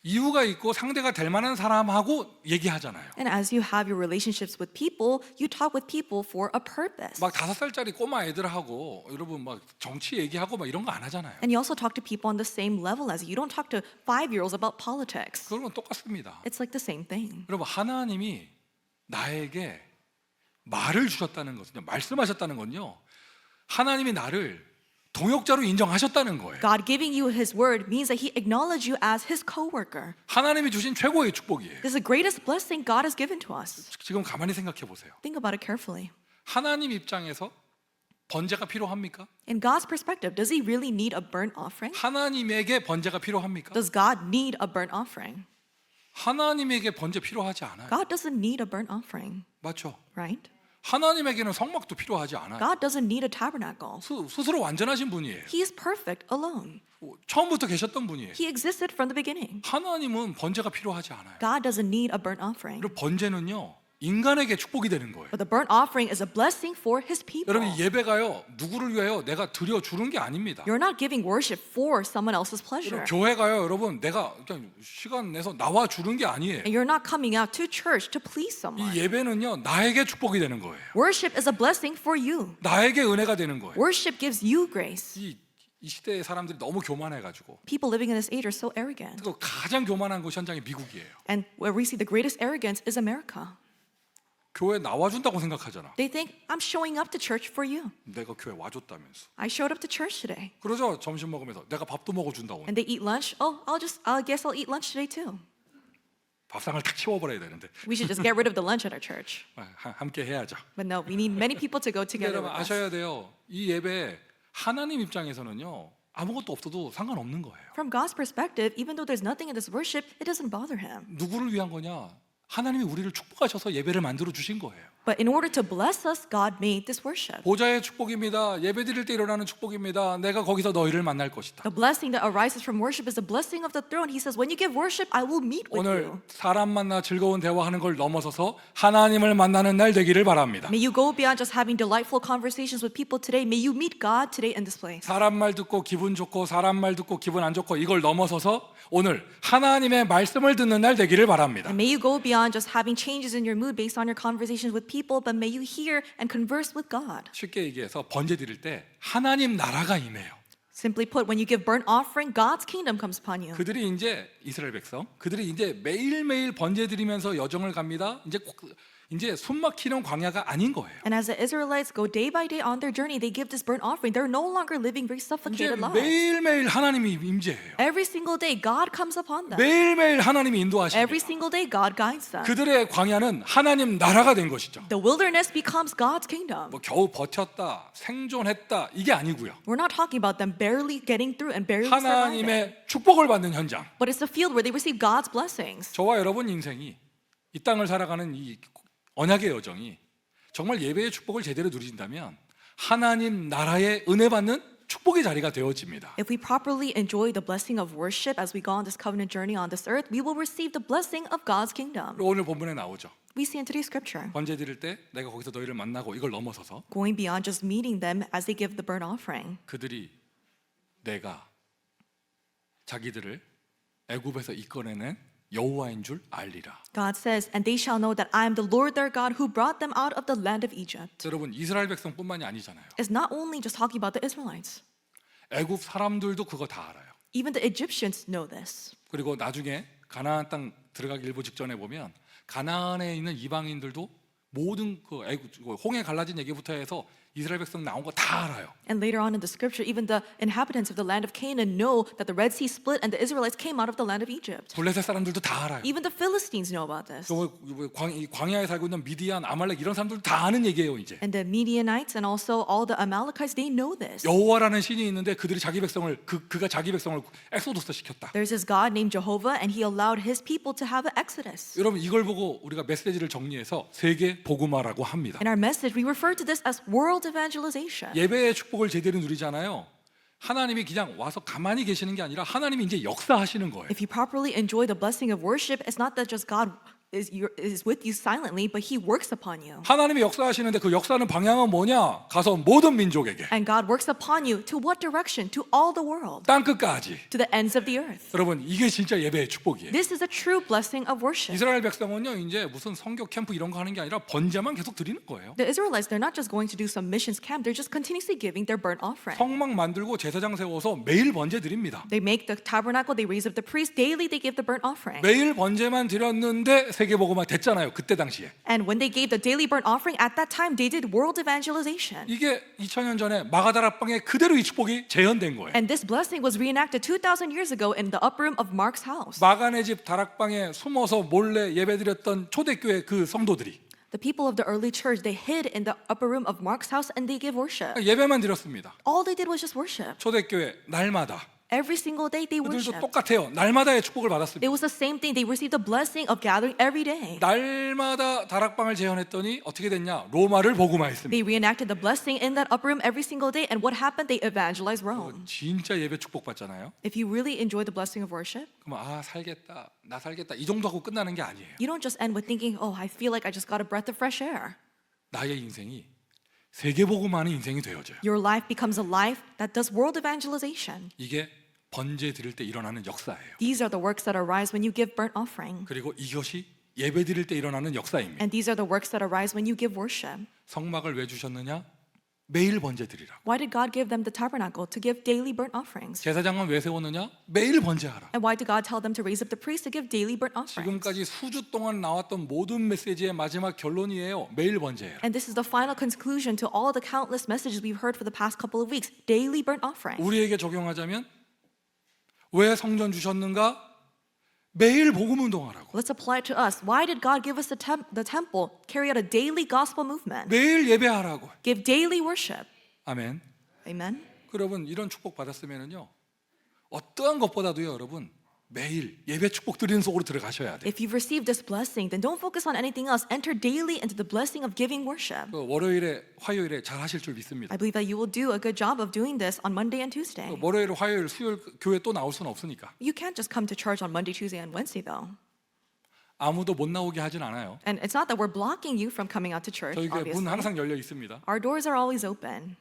이유가 있고 상대가 될 만한 사람하고 얘기하잖아요. And as you have your relationships with people, you talk with people for a purpose. 막 5살짜리 꼬마 애들하고 여러분 막 정치 얘기하고 막 이런 거 안 하잖아요. And you also talk to people on the same level as you. You don't talk to 5-year-olds about politics. 그런 건 똑같습니다. It's like the same thing. 여러분 하나님이 나에게 말을 주셨다는 것은요. 말씀하셨다는 건요. 하나님이 나를 동역자로 인정하셨다는 거예요. God giving you His word means that He acknowledged you as His co-worker. 하나님이 주신 최고의 축복이에요. This is the greatest blessing God has given to us. 지금 가만히 생각해 보세요. Think about it carefully. 하나님 입장에서 번제가 필요합니까? In God's perspective, does He really need a burnt offering? 하나님에게 번제가 필요합니까? Does God need a burnt offering? 하나님에게 번제 필요하지 않아요. God doesn't need a burnt offering, 맞죠? right? 하나님에게는 성막도 필요하지 않아요. God doesn't need a tabernacle. 스스로 완전하신 분이에요. He is perfect alone. 처음부터 계셨던 분이에요. He existed from the beginning. 하나님은 번제가 필요하지 않아요. God doesn't need a burnt offering. 그리고 번제는요, 인간에게 축복이 되는 거예요. But the burnt offering is a blessing for his people. 여러분, 예배가요, 누구를 위하여 내가 드려주는 게 아닙니다. You're not giving worship for someone else's pleasure. 교회가요, 여러분, 내가 그냥 시간 내서 나와 주는 게 아니에요. And you're not coming out to church to please someone. 이 예배는요, 나에게 축복이 되는 거예요. Worship is a blessing for you. 나에게 은혜가 되는 거예요. Worship gives you grace. 이 시대의 사람들이 너무 교만해가지고 People living in this age are so arrogant. 그 가장 교만한 곳이 현장이 미국이에요. And where we see the greatest arrogance is America. 교회 나와준다고 생각하잖아. They think, I'm showing up to church for you. 내가 교회 와줬다면서. I showed up to church today. 그러죠. 점심 먹으면서 내가 밥도 먹어준다고. And they eat lunch. Oh, I guess I'll eat lunch today too. 밥상을 다 치워버려야 되는데 We should just get rid of the lunch at our church. 함께 해야죠. But no, we need many people to go 근데 together 여러분 with us. 아셔야 돼요. 이 예배 하나님 입장에서는요, 아무것도 없어도 상관없는 거예요. From God's perspective, even though there's nothing in this worship, it doesn't bother him. 누구를 위한 거냐? 하나님이 우리를 축복하셔서 예배를 만들어 주신 거예요. But in order to bless us, God made this worship. 보좌의 축복입니다. 예배 드릴 때 일어나는 축복입니다. 내가 거기서 너희를 만날 것이다. The blessing that arises from worship is the blessing of the throne. He says, when you give worship, I will meet with 오늘 you. 사람 만나 즐거운 대화하는 걸 넘어서서 하나님을 만나는 날 되기를 바랍니다. May you go beyond just having delightful conversations with people today. May you meet God today in this place. 사람 말 듣고 기분 좋고 사람 말 듣고 기분 안 좋고 이걸 넘어서서 오늘 하나님의 말씀을 듣는 날 되기를 바랍니다. And may you go beyond just having changes in your mood based on your conversations with people, but may you hear and converse with God. 쉽게 얘기해서 번제 드릴 때 하나님 나라가 임해요. Simply put, when you give burnt offering, God's kingdom comes upon you. 그들이 이제 이스라엘 백성, 그들이 이제 매일매일 번제 드리면서 여정을 갑니다. 이제 숨 막히는 광야가 아닌 거예요. And as the Israelites go day by day on their journey, they give this burnt offering. They're no longer living very 이제 suffocated lives. 매일매일 하나님이 임재해요. Every single day, God comes upon them. 매일매일 하나님이 Every 인도하십니다. single day, God guides them. 그들의 광야는 하나님 나라가 된 것이죠. The wilderness becomes God's kingdom. 뭐 겨우 버텼다, 생존했다 이게 아니고요. We're not talking about them barely getting through and barely surviving. 하나님의 축복을 받는 현장. But it's the field where they receive God's blessings. 저와 여러분 인생이 이 땅을 살아가는 이 언약의 여정이 정말 예배의 축복을 제대로 누린다면 하나님 나라의 은혜 받는 축복의 자리가 되어집니다. If we properly enjoy the blessing of worship as we go on this covenant journey on this earth, we will receive the blessing of God's kingdom. 그리고 오늘 본문에 나오죠. We see in today's scripture, 번제 드릴 때 내가 거기서 너희를 만나고 이걸 넘어서서 going beyond just meeting them as they give the burnt offering. 그들이 내가 자기들을 애굽에서 이끌어내는 여호와인 줄 알리라. God says, and they shall know that I am the Lord their God who brought them out of the land of Egypt. 여러분 이스라엘 백성뿐만이 아니잖아요. It's not only just talking about the Israelites. 애굽 사람들도 그거 다 알아요. Even the Egyptians know this. 그리고 나중에 가나안 땅 들어가기 일보 직전에 보면 가나안에 있는 이방인들도 모든 그 애굽 홍해 갈라진 얘기부터 해서 이스라엘 백성 나온 거 다 알아요. And later on in the scripture, even the inhabitants of the land of Canaan know that the Red Sea split and the Israelites came out of the land of Egypt. 블레셋 사람들도 다 알아요. Even the Philistines know about this. 이 광야에 살고 있는 미디안, 아말렉 이런 사람들도 다 아는 얘기예요 이제. And the Midianites and also all the Amalekites, they know this. 여호와라는 신이 있는데 그들이 자기 백성을 그가 자기 백성을 엑소도스 시켰다. There's this God named Jehovah, and He allowed His people to have an exodus. 여러분 이걸 보고 우리가 메시지를 정리해서 세계 복음화라고 합니다. In our message, we refer to this as world evangelization. 예배의 축복을 제대로 누리잖아요. 하나님이 그냥 와서 가만히 계시는 게 아니라 하나님이 이제 역사하시는 거예요. If you properly enjoy the blessing of worship, it's not that just God is with you silently, but He works upon you. 하나님이 역사하시는데 그 역사하는 방향은 뭐냐? 가서 모든 민족에게 And God works upon you to what direction? To all the world, 땅 끝까지. to the ends of the earth. 여러분 이게 진짜 예배의 축복이에요. This is a true blessing of worship. 이스라엘 백성은요 이제 무슨 선교 캠프 이런 거 하는 게 아니라 번제만 계속 드리는 거예요. The Israelites, they're not just going to do some missions camp, they're just continuously giving their burnt offering. 성막 만들고 제사장 세워서 매일 번제 드립니다. They make the tabernacle, they raise up the priest, daily they give the burnt offering. 매일 번제만 드렸는데 세계복음화 됐잖아요. 그때 당시에. And when they gave the daily burnt offering, at that time they did world evangelization. 이게 2000년 전에 마가다락방에 그대로 이 축복이 재현된 거예요. And this blessing was reenacted 2,000 years ago in the upper room of Mark's house. 마가네 집 다락방에 숨어서 몰래 예배드렸던 초대교회 그 성도들이 The people of the early church, they hid in the upper room of Mark's house and they gave worship. 예배만 드렸습니다. All they did was just worship. 초대교회 날마다 Every single day they 그들도 worshiped. 똑같아요. 날마다의 축복을 받았습니다. It was the same thing. They received the blessing of gathering every day. 날마다 다락방을 재현했더니 어떻게 됐냐? 로마를 복음화했습니다. They reenacted the blessing in that upper room every single day. And what happened? They evangelized Rome. 진짜 예배 축복 받잖아요. If you really enjoy the blessing of worship, 그러면 살겠다, 나 살겠다 이 정도 하고 끝나는 게 아니에요. you don't just end with thinking, oh, I feel like I just got a breath of fresh air. 나의 인생이 세계 복음하는 인생이 되어져요. Your life becomes a life that does world evangelization. 이게 번제 드릴 때 일어나는 역사예요. These are the works that arise when you give burnt offering. 그리고 이것이 예배 드릴 때 일어나는 역사입니다. And these are the works that arise when you give worship. 성막을 왜 주셨느냐? 매일 번제 드리라고. Why did God give them the tabernacle? To give daily burnt offerings. 제사장은 왜 세웠느냐? 매일 번제하라. And why did God tell them to raise up the priests to give daily burnt offerings? 지금까지 수주 동안 나왔던 모든 메시지의 마지막 결론이에요. 매일 번제해라. And this is the final conclusion to all the countless messages we've heard for the past couple of weeks. Daily burnt offerings. 우리에게 적용하자면 왜 성전 주셨는가? 매일 복음 운동하라고. Let's apply it to us. Why did God give us the temple? Carry out a daily gospel movement. 매일 예배하라고. Give daily worship. 아멘. Amen. 여러분 이런 축복 받았으면은요. 어떠한 것보다도요, 여러분 매일 예배 축복 드리는 속으로 들어가셔야 돼요. If you've received this blessing, then don't focus on anything else. Enter daily into the blessing of giving worship. 월요일에 화요일에 잘 하실 줄 믿습니다. I believe that you will do a good job of doing this on Monday and Tuesday. 월요일, 화요일, 수요일 교회 또 나올 수는 없으니까 You can't just come to church on Monday, Tuesday, and Wednesday, though. 아무도 못 나오게 하진 않아요. And it's not that we're blocking you from coming out to church, 저희 교회 문 obviously. 항상 열려 있습니다. Our doors are always open.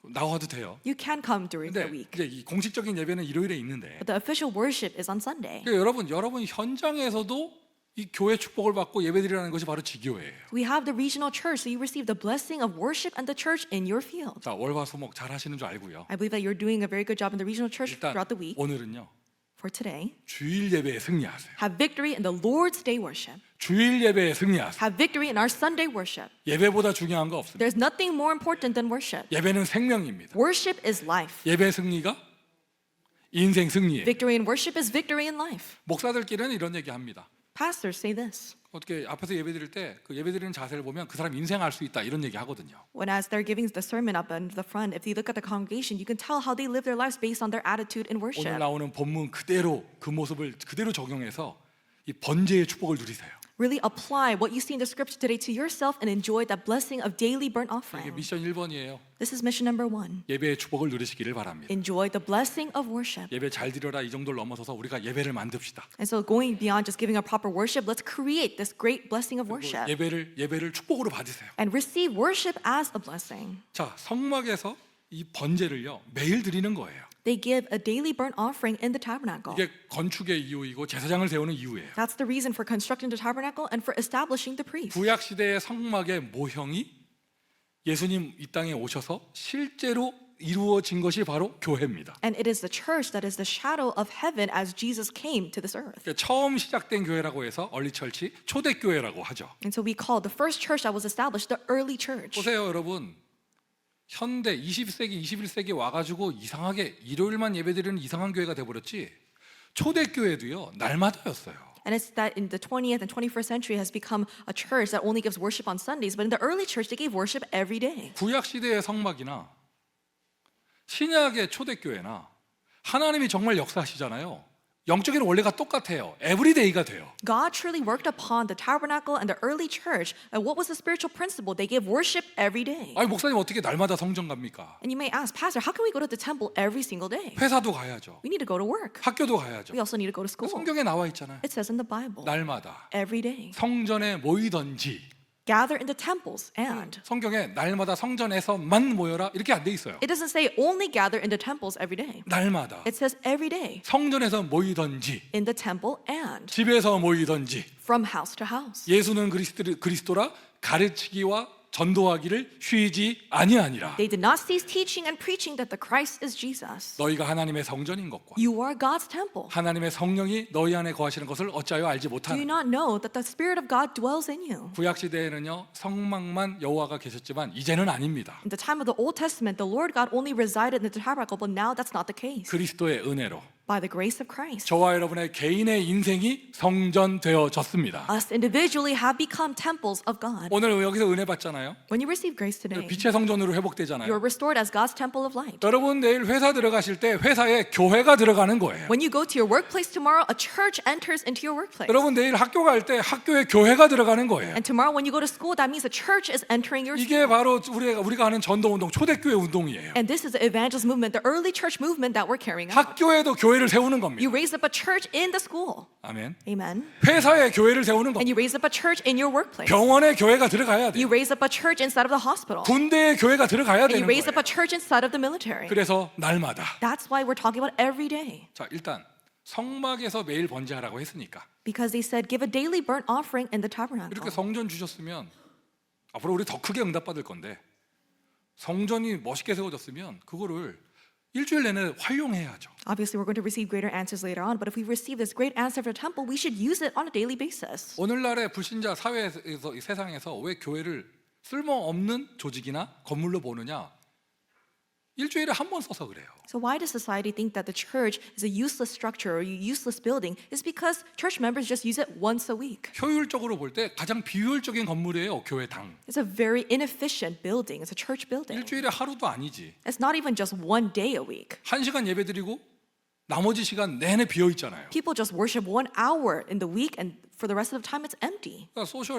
나와도 돼요. You can come during the 근데 week. 이제 이 공식적인 예배는 일요일에 있는데 But the official worship is on Sunday. 그러니까 여러분 현장에서도 이 교회 축복을 받고 예배드리라는 것이 바로 지교회예요. We have the regional church, so you receive the blessing of worship and the church in your field. 자, 월화수목 잘 하시는 줄 알고요. I believe that you're doing a very good job in the regional church 일단 throughout the week. 오늘은요. For today, 주일 예배에 승리하세요. have victory in the Lord's Day worship. 주일 예배에 승리하세요. Have victory in our Sunday worship. 예배보다 중요한 거 없습니다. There's nothing more important than worship. 예배는 생명입니다. Worship is life. 예배 승리가 인생 승리예요. Victory in worship is victory in life. 목사들끼리는 이런 얘기합니다. Pastors say this. 어떻게 앞에서 예배드릴 때 그 예배드리는 자세를 보면 그 사람 인생할 수 있다 이런 얘기 하거든요. When as they're giving the sermon up in the front, if you look at the congregation, you can tell how they live their lives based on their attitude in 오늘 worship. 나오는 본문 그대로 그 모습을 그대로 적용해서 이 번제의 축복을 누리세요. Really apply what you see in the scripture today to yourself and enjoy that blessing of daily burnt 이게 offering. 미션 1번이에요. This is mission number 1. 예배의 축복을 누리시기를 바랍니다. Enjoy the blessing of worship. 예배 잘 드려라 이 정도를 넘어서서 우리가 예배를 만듭시다. And so going beyond just giving a proper worship, let's create this great blessing of worship 예배를 축복으로 받으세요. and receive worship as a blessing. 자, 성막에서 이 번제를요 매일 드리는 거예요. They give a daily burnt offering in the tabernacle. 이게 건축의 이유이고 제사장을 세우는 이유예요. That's the reason for constructing the tabernacle and for establishing the priest. 구약 시대의 성막의 모형이 예수님 이 땅에 오셔서 실제로 이루어진 것이 바로 교회입니다. And it is the church that is the shadow of heaven as Jesus came to this earth. 그러니까 처음 시작된 교회라고 해서 얼리처치 초대교회라고 하죠. And so we call the first church that was established the early church. 보세요, 여러분. 현대 20세기, 21세기 와가지고 이상하게 일요일만 예배드리는 이상한 교회가 돼버렸지. 초대교회도요 날마다였어요. And it's that in the 20th and 21st century has become a church that only gives worship on Sundays. But in the early church, they gave worship every day. 구약 시대의 성막이나 신약의 초대교회나 하나님이 정말 역사하시잖아요. 영적인 원리가 똑같아요. 에브리데이가 돼요. God truly worked upon the tabernacle and the early church. And what was the spiritual principle? They gave worship every day. 아니 목사님 어떻게 날마다 성전 갑니까? And you may ask, Pastor, how can we go to the temple every single day? 회사도 가야죠. We need to go to work. 학교도 가야죠. We also need to go to school. 성경에 나와 있잖아요. It says in the Bible, 날마다 every day. 성전에 모이던지 Gather in the temples and. 성경에 날마다 성전에서만 모여라 이렇게 안 돼 있어요. It doesn't say only gather in the temples every day. 날마다 It says every day 성전에서 모이던지 in the temple and 집에서 모이던지 from house to house. 예수는 그리스도라 가르치기와 전도하기를 쉬지 아니하니라. They did not cease teaching and preaching that the Christ is Jesus. 너희가 하나님의 성전인 것과 You are God's temple. 하나님의 성령이 너희 안에 거하시는 것을 어찌하여 알지 Do you 못하느냐. not know that the Spirit of God dwells in you? 구약 시대에는요 성막만 여호와가 계셨지만 이제는 아닙니다. In the time of the Old Testament, the Lord God only resided in the tabernacle, but now that's not the case. 그리스도의 은혜로 by the grace of Christ. 저와 여러분의 개인의 인생이 성전되어졌습니다. Us individually have become temples of God. 오늘 여기서 은혜 받잖아요. When you receive grace today, 빛의 성전으로 you 회복되잖아요. are restored as God's temple of light. 여러분 내일 회사 들어가실 때 회사에 교회가 들어가는 거예요. When you go to your workplace tomorrow, a church enters into your workplace. 여러분 내일 학교 갈 때 학교에 교회가 들어가는 거예요. And tomorrow when you go to school, that means a church is entering your school. 이게 바로 우리가 하는 전도 운동, 초대교회 운동이에요. And this is the evangelist movement, the early church movement that we're carrying out. 학교에도 교회를 세우는 겁니다. You raise up a church in the school. 아멘. Amen. 회사에 교회를 세우는 And 겁니다. you raise up a church in your workplace. 병원에 교회가 들어가야 돼요. You raise up a church inside of the hospital. 군대에 교회가 들어가야 And you 되는 raise up 거예요. a church inside of the military. 그래서 날마다 That's why we're talking about every day. 자 일단 성막에서 매일 번제하라고 했으니까 Because they said, give a daily burnt offering in the tabernacle. 이렇게 성전 주셨으면 앞으로 우리 더 크게 응답받을 건데 성전이 멋있게 세워졌으면 그거를 일주일 내내 활용해야죠. Obviously, we're going to receive greater answers later on, but if we receive this great answer for the temple, we should use it on a daily basis. 오늘날의 불신자 사회에서 이 세상에서 왜 교회를 쓸모없는 조직이나 건물로 보느냐? 일주일에 한 번 써서 그래요. So why does society think that the church is a useless structure or a useless building? It's because church members just use it once a week. 효율적으로 볼 때 가장 비효율적인 건물이에요, 교회당. It's a very inefficient building. It's a church building. 일주일에 하루도 아니지. It's not even just one day a week. 1시간 예배드리고 나머지 시간 내내 비어 있잖아요. People just worship 1 hour in the week, and for the rest of the time, it's empty. 그러니까 소셜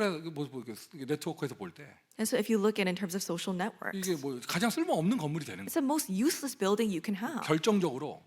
네트워크에서 볼 때 And so if you look at in terms of social networks, 이게 뭐 가장 쓸모없는 건물이 되는 거예요. it's the most useless building you can have. 결정적으로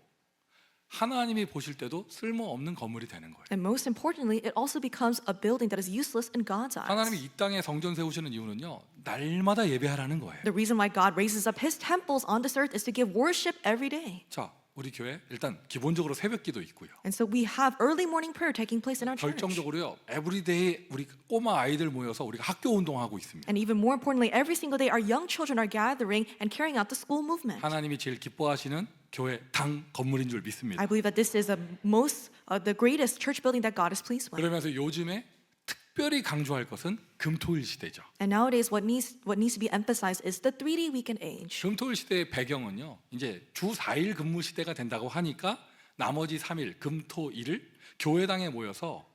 하나님이 보실 때도 쓸모없는 건물이 되는 거예요. And most importantly, it also becomes a building that is useless in God's 하나님이 eyes. 이 땅에 성전 세우시는 이유는요, 날마다 예배하라는 거예요. The reason why God raises up his temples on this earth is to give worship every day. 자, 우리 교회 일단 기본적으로 새벽기도 있고요. And so we have early morning prayer taking place in our church. 결정적으로요, 에브리데이 우리 꼬마 아이들 모여서 우리가 학교 운동하고 있습니다. And even more importantly, every single day our young children are gathering and carrying out the school movement. 하나님이 제일 기뻐하시는 교회 당 건물인 줄 믿습니다. I believe that this is the greatest church building that God is pleased with. 그러면서 요즘에 특별히 강조할 것은 금토일 시대죠. And nowadays what needs to be emphasized is the 3-day weekend age. 금토일 시대의 배경은요, 이제 주 4일 근무 시대가 된다고 하니까 나머지 3일 금토일을 교회당에 모여서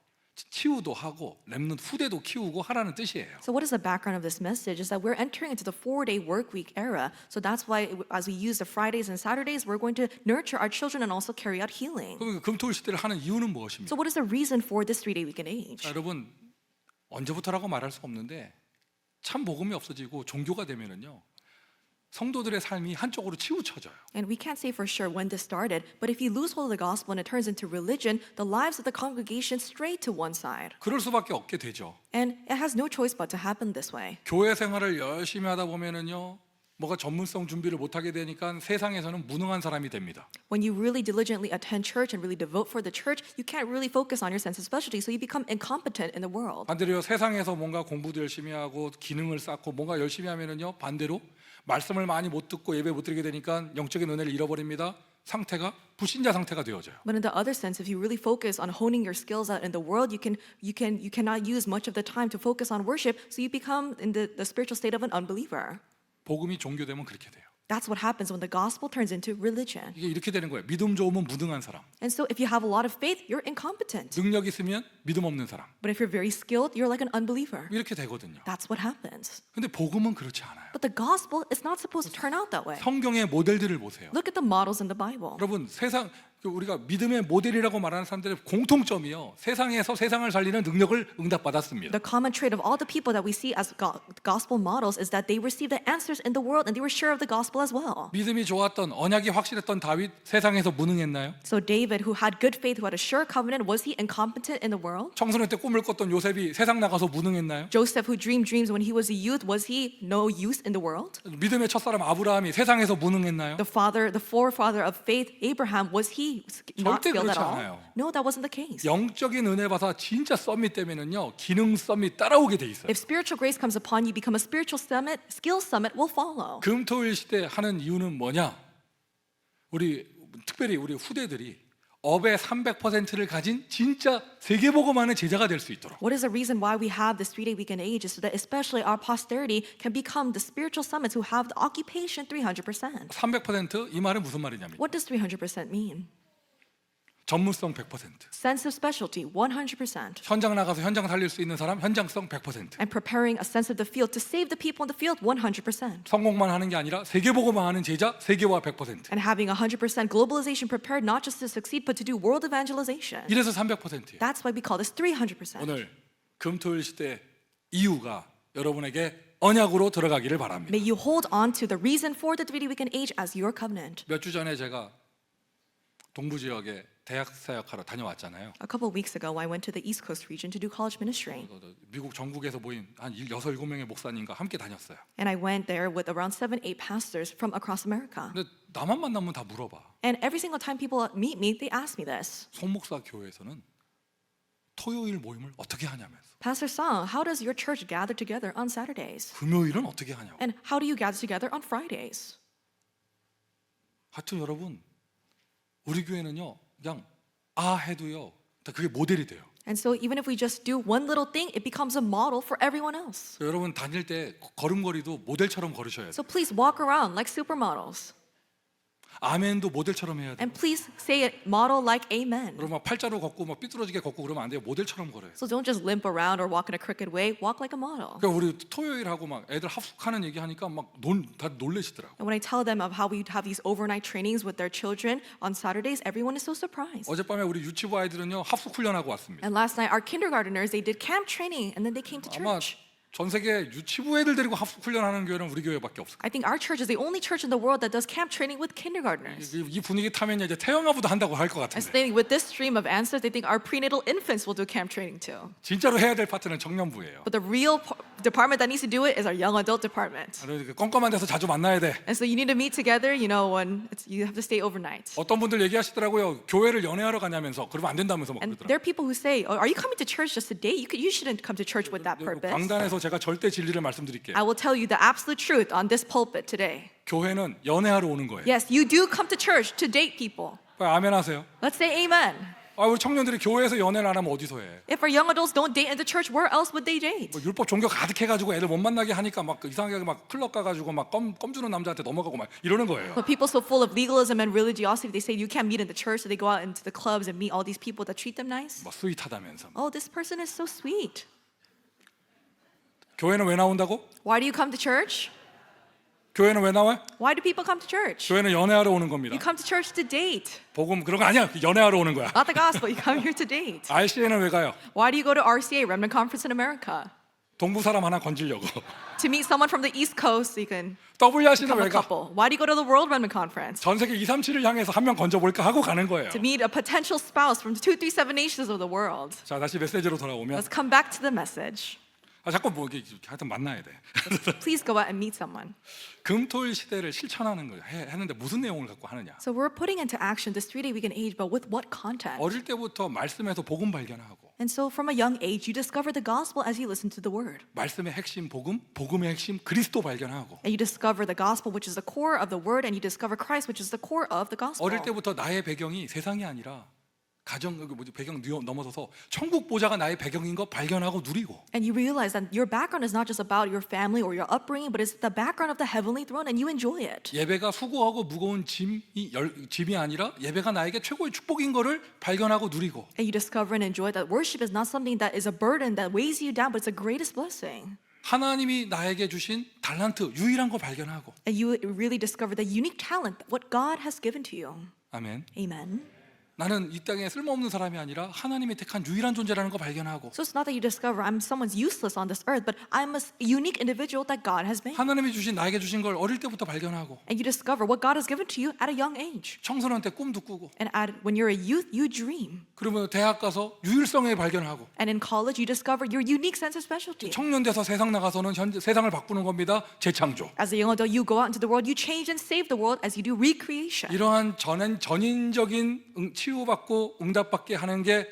치유도 하고 렘넌트 후대도 키우고 하라는 뜻이에요. So what is the background of this message is that we're entering into the 4-day work week era. So that's why as we use the Fridays and Saturdays, we're going to nurture our children and also carry out healing. 그럼 금토일 시대를 하는 이유는 무엇입니까? So what is the reason for this 3-day weekend age? 자, 여러분 언제부터라고 말할 수 없는데 참 복음이 없어지고 종교가 되면은요, 성도들의 삶이 한쪽으로 치우쳐져요. And we can't say for sure when this started, but if you lose hold of the gospel and it turns into religion, the lives of the congregation stray to one side. 그럴 수밖에 없게 되죠. And it has no choice but to happen this way. 교회 생활을 열심히 하다 보면은요, 뭐가 전문성 준비를 못하게 되니까 세상에서는 무능한 사람이 됩니다. When you really diligently attend church and really devote for the church, you can't really focus on your sense of specialty, so you become incompetent in the world. 반대로 세상에서 뭔가 공부도 열심히 하고 기능을 쌓고 뭔가 열심히 하면은요, 반대로 말씀을 많이 못 듣고 예배 못 드리게 되니까 영적인 은혜를 잃어버립니다. 상태가 불신자 상태가 되어져요. But in the other sense, if you really focus on honing your skills out in the world, you cannot use much of the time to focus on worship, so you become in the spiritual state of an unbeliever. 복음이 종교되면 그렇게 돼요. That's what happens when the gospel turns into religion. 이게 이렇게 되는 거예요. 믿음 좋으면 무능한 사람, And so if you have a lot of faith, you're incompetent. 능력 있으면 믿음 없는 사람, But if you're very skilled, you're like an unbeliever. 이렇게 되거든요. That's what happens. 근데 복음은 그렇지 않아요. But the gospel is not supposed to turn out that way. 성경의 모델들을 보세요. Look at the models in the Bible. 여러분 세상 우리가 믿음의 모델이라고 말하는 사람들의 공통점이요, 세상에서 세상을 살리는 능력을 응답받았습니다. The common trait of all the people that we see as gospel models is that they received the answers in the world and they were sure of the gospel as well. 믿음이 좋았던 언약이 확실했던 다윗 세상에서 무능했나요? So David, who had good faith, who had a sure covenant, was he incompetent in the world? 청소년 때 꿈을 꿨던 요셉이 세상 나가서 무능했나요? Joseph, who dreamed dreams when he was a youth, was he no use in the world? 믿음의 첫사람 아브라함이 세상에서 무능했나요? The forefather of faith, Abraham, was he not 절대 skilled at 그렇지 all? 않아요. No, that wasn't the case. 영적인 은혜 받아 진짜 썸밋 되면은요, 기능 썸밋 따라오게 돼 있어요. If spiritual grace comes upon you, become a spiritual summit, skill summit will follow. 금토일 시대 하는 이유는 뭐냐? 특별히 우리 후대들이 업의 300%를 가진 진짜 세계복음하는 제자가 될 수 있도록. What is the reason why we have this 3-day weekend age is so that especially our posterity can become the spiritual summits who have the occupation 300%. 300%? 이 말은 무슨 말이냐면 What does 300% mean? 전문성 100%. Sense of specialty, 100%. 현장 나가서 현장 살릴 수 있는 사람 현장성 100%. And preparing a sense of the field to save the people in the field, 100%. 성공만 하는 게 아니라 세계보고만 하는 제자 세계화 100%. And having 100% globalization prepared not just to succeed but to do world evangelization. 이래서 300%예요. That's why we call this 300%. 오늘 금토일 시대 이유가 여러분에게 언약으로 들어가기를 바랍니다. May you hold on to the reason for the Davidic weekend age as your covenant. 몇 주 전에 제가 동부 지역에 대학 사역하러 다녀왔잖아요. A couple of weeks ago, I went to the East Coast region to do college ministry. 미국 전국에서 모인 한 6, 7명의 목사님과 함께 다녔어요. And I went there with around 7, 8 pastors from across America. 근데 나만 만나면 다 물어봐. And every single time people meet me, they ask me this. 송 목사 교회에서는 토요일 모임을 어떻게 하냐면서. Pastor Song, how does your church gather together on Saturdays? 금요일은 어떻게 하냐고. And how do you gather together on Fridays? 하여튼 여러분 우리 교회는요 그냥 해도요 다 그게 모델이 돼요. And so even if we just do one little thing, it becomes a model for everyone else. 여러분 다닐 때 걸음걸이도 모델처럼 걸으셔야 돼요. So please walk around like supermodels. 아멘도 모델처럼 해야 돼요. And please say a model like amen. 여러분 막 팔자로 걷고 막 삐뚤어지게 걷고 그러면 안 돼요. 모델처럼 걸어요. So don't just limp around or walk in a crooked way, walk like a model. 그러니까 우리 토요일하고 막 애들 합숙하는 얘기 하니까 막 다 놀래시더라고. And when I tell them of how we have these overnight trainings with their children on Saturdays, everyone is so surprised. 어젯밤에 우리 유치부 아이들은요 합숙 훈련하고 왔습니다. And last night, our kindergartners, they did camp training and then they came to 아마 church. 전 세계 유치부 애들 데리고 합숙 훈련하는 교회는 우리 교회밖에 없을 거예요. I think our church is the only church in the world that does camp training with kindergartners. 이 분위기 타면 이제 태영아부도 한다고 할 것 And 같은데 so they, with this stream of answers, they think our prenatal infants will do camp training too. 진짜로 해야 될 파트는 청년부예요. But the real department that needs to do it is our young adult department. 그러니까 껌껌한 데서 자주 만나야 돼. And so you need to meet together, when you have to stay overnight. 어떤 분들 얘기하시더라고요. 교회를 연애하러 가냐면서 그러면 안 된다면서 막 And 그러더라고요. there are people who say, are you coming to church just to date? You shouldn't come to church with that purpose. 강단에서 제가 절대 진리를 말씀드릴게요. I will tell you the absolute truth on this pulpit today. 교회는 연애하러 오는 거예요. Yes, you do come to church to date people. 아멘 하세요. Let's say amen. 우리 청년들이 교회에서 연애를 안 하면 어디서 해? If our young adults don't date in the church, where else would they date? 뭐 율법 종교 가득해가지고 애들 못 만나게 하니까 막 이상하게 막 클럽 가가지고 막 껌 주는 남자한테 넘어가고 막 이러는 거예요. But people so full of legalism and religiosity, they say you can't meet in the church, so they go out into the clubs and meet all these people that treat them nice. 뭐 스윗하다면서. Oh, this person is so sweet. 교회는 왜 나온다고? Why do you come to church? 교회는 왜 나와? Why do people come to church? 교회는 연애하러 오는 겁니다. You come to church to date. 복음 그런 거 아니야. 연애하러 오는 거야. Not the gospel, you come here to date. RCA는 왜 가요? Why do you go to RCA, Remnant Conference in America? 동부 사람 하나 건지려고. To meet someone from the East Coast so you can WRC는 become 왜 a 가? couple. Why do you go to the World Remnant Conference? 전 세계 237을 향해서 한 명 건져볼까 하고 가는 거예요. To meet a potential spouse from 237 nations of the world. 자 다시 메시지로 돌아오면 Let's come back to the message. 자꾸 뭐 이렇게 하여튼 만나야 돼. Please go out and meet someone. 금토일 시대를 실천하는 거예요. 했는데 무슨 내용을 갖고 하느냐? So we're putting into action this 3-day weekend age, but with what content? 어릴 때부터 말씀에서 복음 발견하고 And so from a young age, you discover the gospel as you listen to the word. 말씀의 핵심 복음, 복음의 핵심 그리스도 발견하고 And you discover the gospel, which is the core of the word, and you discover Christ, which is the core of the gospel. 어릴 때부터 나의 배경이 세상이 아니라 가정 배경 넘어서서 천국 보좌가 나의 배경인 거 발견하고 누리고 And you realize that your background is not just about your family or your upbringing, but it's the background of the heavenly throne, and you enjoy it. 예배가 수고하고 무거운 짐이 아니라 예배가 나에게 최고의 축복인 거를 발견하고 누리고 And you discover and enjoy that worship is not something that is a burden that weighs you down, but it's the greatest blessing. 하나님이 나에게 주신 달란트 유일한 거 발견하고 And you really discover the unique talent, what God has given to you. 아멘. Amen. 나는 이 땅에 쓸모없는 사람이 아니라 하나님이 택한 유일한 존재라는 거 발견하고 So it's not that you discover I'm someone's useless on this earth, but I'm a unique individual that God has made. 하나님이 나에게 주신 걸 어릴 때부터 발견하고 And you discover what God has given to you at a young age. 청소년 때 꿈도 꾸고 And when you're a youth, you dream. 그러면 대학 가서 유일성에 발견하고 And in college, you discover your unique sense of specialty. 청년 돼서 세상 나가서는 세상을 바꾸는 겁니다. 재창조. As a young adult, you go out into the world, you change and save the world as you do recreation. 이러한 전인적인 치유받고 응답받게 하는 게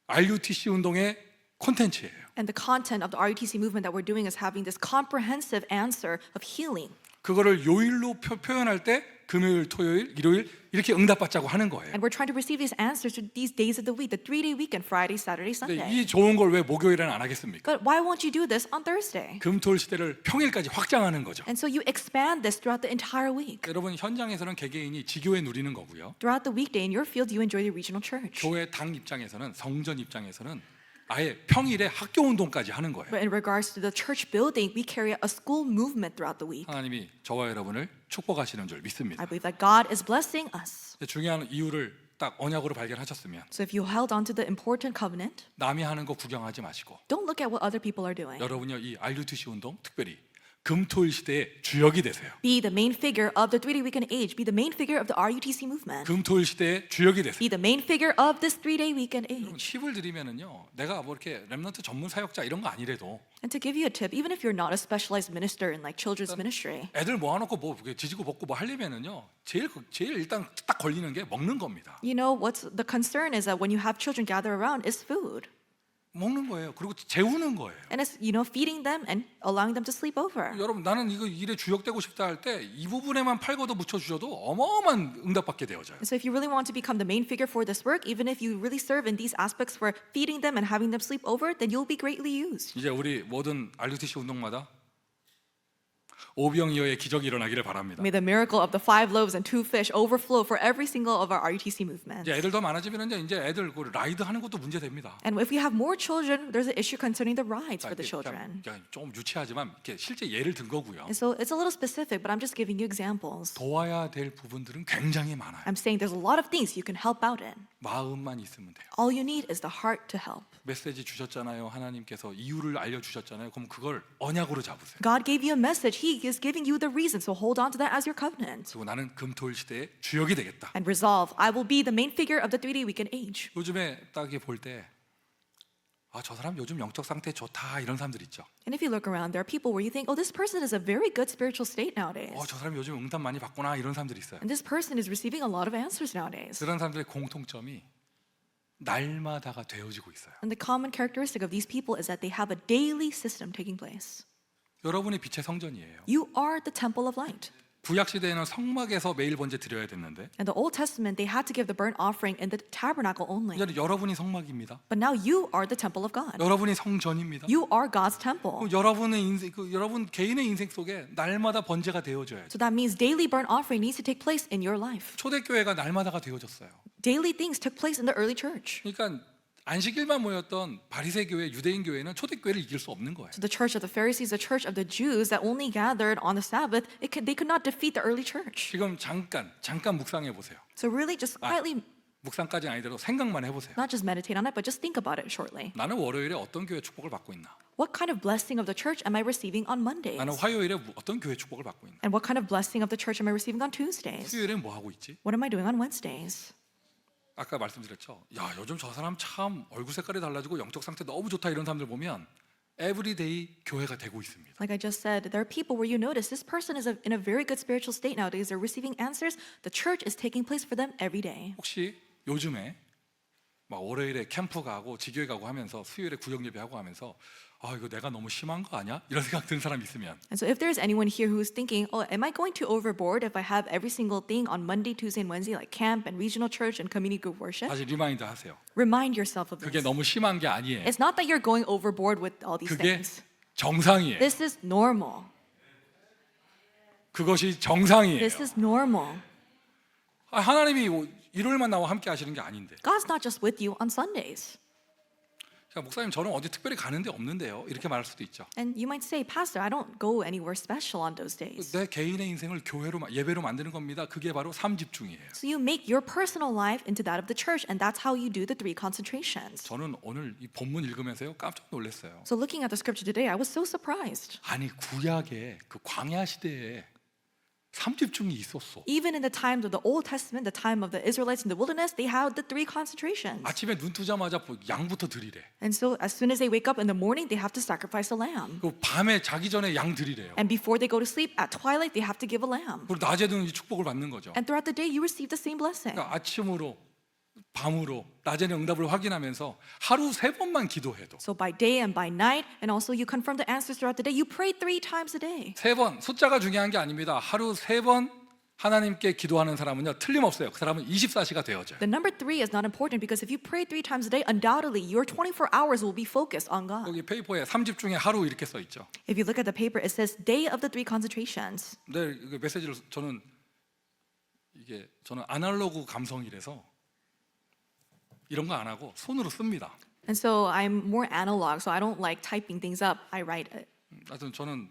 RUTC 운동의 콘텐츠예요. And the content of the RUTC movement that we're doing is having this comprehensive answer of healing. 그거를 요일로 표현할 때 금요일, 토요일, 일요일 이렇게 응답받자고 하는 거예요. And we're trying to receive these answers to these days of the week, the 3-day weekend, Friday, Saturday, 근데 Sunday. 이 좋은 걸 왜 목요일에는 안 하겠습니까? But why won't you do this on Thursday? 금토일 시대를 평일까지 확장하는 거죠. And so you expand this throughout the entire week. 여러분 현장에서는 개개인이 지교회 누리는 거고요. Throughout the weekday in your field, you enjoy the regional church. 교회 당 입장에서는 성전 입장에서는 아예 평일에 학교 운동까지 하는 거예요. But in regards to the church building, we carry out a school movement throughout the week. 하나님이 저와 여러분을 축복하시는 줄 믿습니다. I believe that God is blessing us. 중요한 이유를 딱 언약으로 발견하셨으면 So if you held on to the important covenant, 남이 하는 거 구경하지 마시고 don't look at what other people are doing. 여러분이 이 RUTC 운동 특별히 금토일 시대의 주역이 되세요. Be the main figure of the 3-day weekend age. Be the main figure of the RUTC movement. 금토일 시대의 주역이 되세요. Be the main figure of this 3-day weekend age. 팁을 드리면은요, 내가 뭐 이렇게 렘넌트 전문 사역자 이런 거 아니래도 And to give you a tip, even if you're not a specialized minister in like children's ministry, 애들 모아놓고 뭐 지지고 볶고 뭐 하려면은요, 제일 일단 딱 걸리는 게 먹는 겁니다. you know what's the concern is that when you have children gather around is food. 먹는 거예요. 그리고 재우는 거예요. And it's, feeding them and allowing them to sleep over. 여러분 나는 이거 일에 주역되고 싶다 할 때 이 부분에만 팔고도 묻혀 주셔도 어마어마한 응답받게 되어져요. And so if you really want to become the main figure for this work, even if you really serve in these aspects for feeding them and having them sleep over, then you'll be greatly used. 이제 우리 모든 RUTC 운동마다 오병이어의 기적이 일어나기를 바랍니다. May the miracle of the 5 loaves and 2 fish overflow for every single of our RUTC movements. 이제 애들 더 많아지면은 이제 애들 그 라이드 하는 것도 문제 됩니다. And if we have more children, there's an issue concerning the rides for the children. 조금 유치하지만 이렇게 실제 예를 든 거고요. And so it's a little specific, but I'm just giving you examples. 도와야 될 부분들은 굉장히 많아요. I'm saying there's a lot of things you can help out in. 마음만 있으면 돼요. All you need is the heart to help. 메시지 주셨잖아요. 하나님께서 이유를 알려 주셨잖아요. 그럼 그걸 언약으로 잡으세요. God gave you a message. He is giving you the reason. So hold on to that as your covenant. 그리고 나는 금토일 시대의 주역이 되겠다. And resolve, I will be the main figure of the 3-day weekend age. 요즘에 딱 볼 때 아, 저 사람 요즘 영적 상태 좋다 이런 사람들 있죠. And if you look around, there are people where you think, oh, this person is a very good spiritual state nowadays. 저 사람 요즘 응답 많이 받구나 이런 사람들이 있어요. And this person is receiving a lot of answers nowadays. 그런 사람들의 공통점이 날마다가 되어지고 있어요. And the common characteristic of these people is that they have a daily system taking place. 여러분이 빛의 성전이에요. You are the temple of light. 구약 시대에는 성막에서 매일 번제 드려야 됐는데 In the Old Testament, they had to give the burnt offering in the tabernacle only. 이제 여러분이 성막입니다. But now you are the temple of God. 여러분이 성전입니다. You are God's temple. 여러분의 인생, 여러분 개인의 인생 속에 날마다 번제가 되어져야죠. So that means daily burnt offering needs to take place in your life. 초대교회가 날마다가 되어졌어요. Daily things took place in the early church. 그러니까 안식일만 모였던 바리새 교회, 유대인 교회는 초대교회를 이길 수 없는 거예요. So the church of the Pharisees, the church of the Jews that only gathered on the Sabbath, they could not defeat the early church. 지금 잠깐 묵상해 보세요. So really just quietly, 묵상까지는 아니더라도 생각만 해보세요. not just meditate on it, but just think about it shortly. 나는 월요일에 어떤 교회 축복을 받고 있나? What kind of blessing of the church am I receiving on Mondays? 나는 화요일에 어떤 교회 축복을 받고 있나? And what kind of blessing of the church am I receiving on Tuesdays? 수요일에 뭐 하고 있지? What am I doing on Wednesdays? 아까 말씀드렸죠. 야, 요즘 저 사람 참 얼굴 색깔이 달라지고 영적 상태 너무 좋다 이런 사람들 보면 에브리데이 교회가 되고 있습니다. Like I just said, there are people where you notice this person is in a very good spiritual state nowadays. They're receiving answers. The church is taking place for them every day. 혹시 요즘에 막 월요일에 캠프 가고 지교회 가고 하면서 수요일에 구역 예배하고 하면서 아, 이거 내가 너무 심한 거 아니야? 이런 생각 드는 사람 있으면 And so if there's anyone here who's thinking, oh, am I going to overboard if I have every single thing on Monday, Tuesday, and Wednesday, like camp and regional church and community group worship? 다시 리마인드 하세요. Remind yourself of 그게 this. 너무 심한 게 아니에요. It's not that you're going overboard with all these 그게 things. 정상이에요. This is normal. 그것이 정상이에요. This is normal. 하나님이 일요일만 나와 함께 하시는 게 아닌데. God's not just with you on Sundays. 그러니까 목사님 저는 어디 특별히 가는 데 없는데요. 이렇게 말할 수도 있죠. And you might say, Pastor, I don't go anywhere special on those days. 내 개인의 인생을 예배로 만드는 겁니다. 그게 바로 3집중이에요. So you make your personal life into that of the church, and that's how you do the 3 concentrations. 저는 오늘 이 본문 읽으면서요 깜짝 놀랐어요. So looking at the scripture today, I was so surprised. 아니 구약에 그 광야 시대에 3집중이 있었어. Even in the times of the Old Testament, the time of the Israelites in the wilderness, they had the 3 concentrations. 아침에 눈 뜨자마자 양부터 드리래. And so as soon as they wake up in the morning, they have to sacrifice a lamb. 그 밤에 자기 전에 양 드리래요. And before they go to sleep, at twilight, they have to give a lamb. 그리고 낮에는 이 축복을 받는 거죠. And throughout the day, you receive the same blessing. 그러니까 아침으로 밤으로 낮에는 응답을 확인하면서 하루 3번만 기도해도 So by day and by night, and also you confirm the answers throughout the day, you pray 3 times a day. 3번 숫자가 중요한 게 아닙니다. 하루 3번 하나님께 기도하는 사람은요 틀림없어요. 그 사람은 24시가 되어져요. The number 3 is not important because if you pray 3 times a day, undoubtedly your 24 hours will be focused on God. 거기 페이퍼에 3집 중에 하루 이렇게 써 있죠. If you look at the paper, it says day of the 3 concentrations. 네, 그 메시지를 저는 아날로그 감성이라서 이런 거 안 하고 손으로 씁니다. And so I'm more analog, so I don't like typing things up. I write it. 하여튼 저는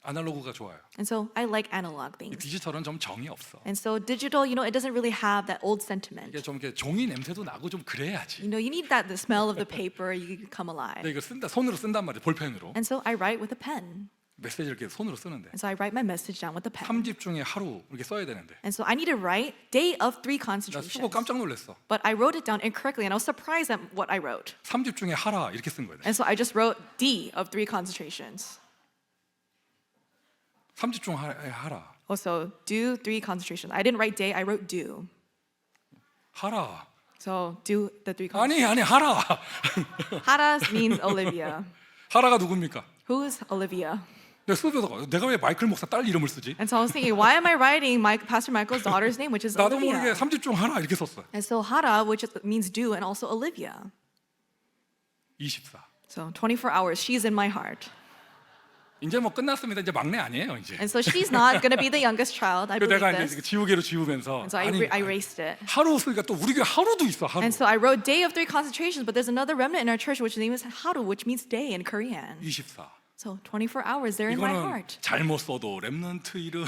아날로그가 좋아요. And so I like analog 이 things. 디지털은 좀 정이 없어. And so digital, it doesn't really have that old sentiment. 이게 좀 이렇게 종이 냄새도 나고 좀 그래야지. You need the smell of the paper, you come alive. 근데 이거 손으로 쓴단 말이에요. 볼펜으로. And so I write with a pen. 메시지를 이렇게 손으로 쓰는데 And so I write my message down with a pen. 3집 중에 하루 이렇게 써야 되는데 And so I need to write day of 3 나 쓰고 concentrations. 깜짝 놀랐어. But I wrote it down incorrectly and I was surprised at what I wrote. 3집 중에 하라 이렇게 쓴 거예요. And so I just wrote D of 3 concentrations. 3집 중 하라. Also, do 3 concentrations. I didn't write day, I wrote do. 하라. So do the 3 concentrations. 아니 하라. Hara means Olivia. 하라가 누굽니까? Who's Olivia? 내가 왜 마이클 목사 딸 이름을 쓰지? And so I was thinking, why am I writing Pastor Michael's daughter's name, which is 나도 모르게 Olivia? 3집 중 하나 이렇게 썼어. And so Hara, which means do, and also Olivia. 24. So 24 hours, she's in my heart. 이제 뭐 끝났습니다. 이제 막내 아니에요, 이제. And so she's not going to be the youngest child. I 그래서 believe 내가 이제 this. 지우개로 지우면서 And so I erased it. 하루 쓰니까 또 우리 교회 하루도 있어, 하루. And so I wrote day of 3 concentrations, but there's another remnant in our church which name is haru, which means day in Korean. 24. So 24 hours, they're in my 이거는 heart. 잘못 써도 렘넌트 이름,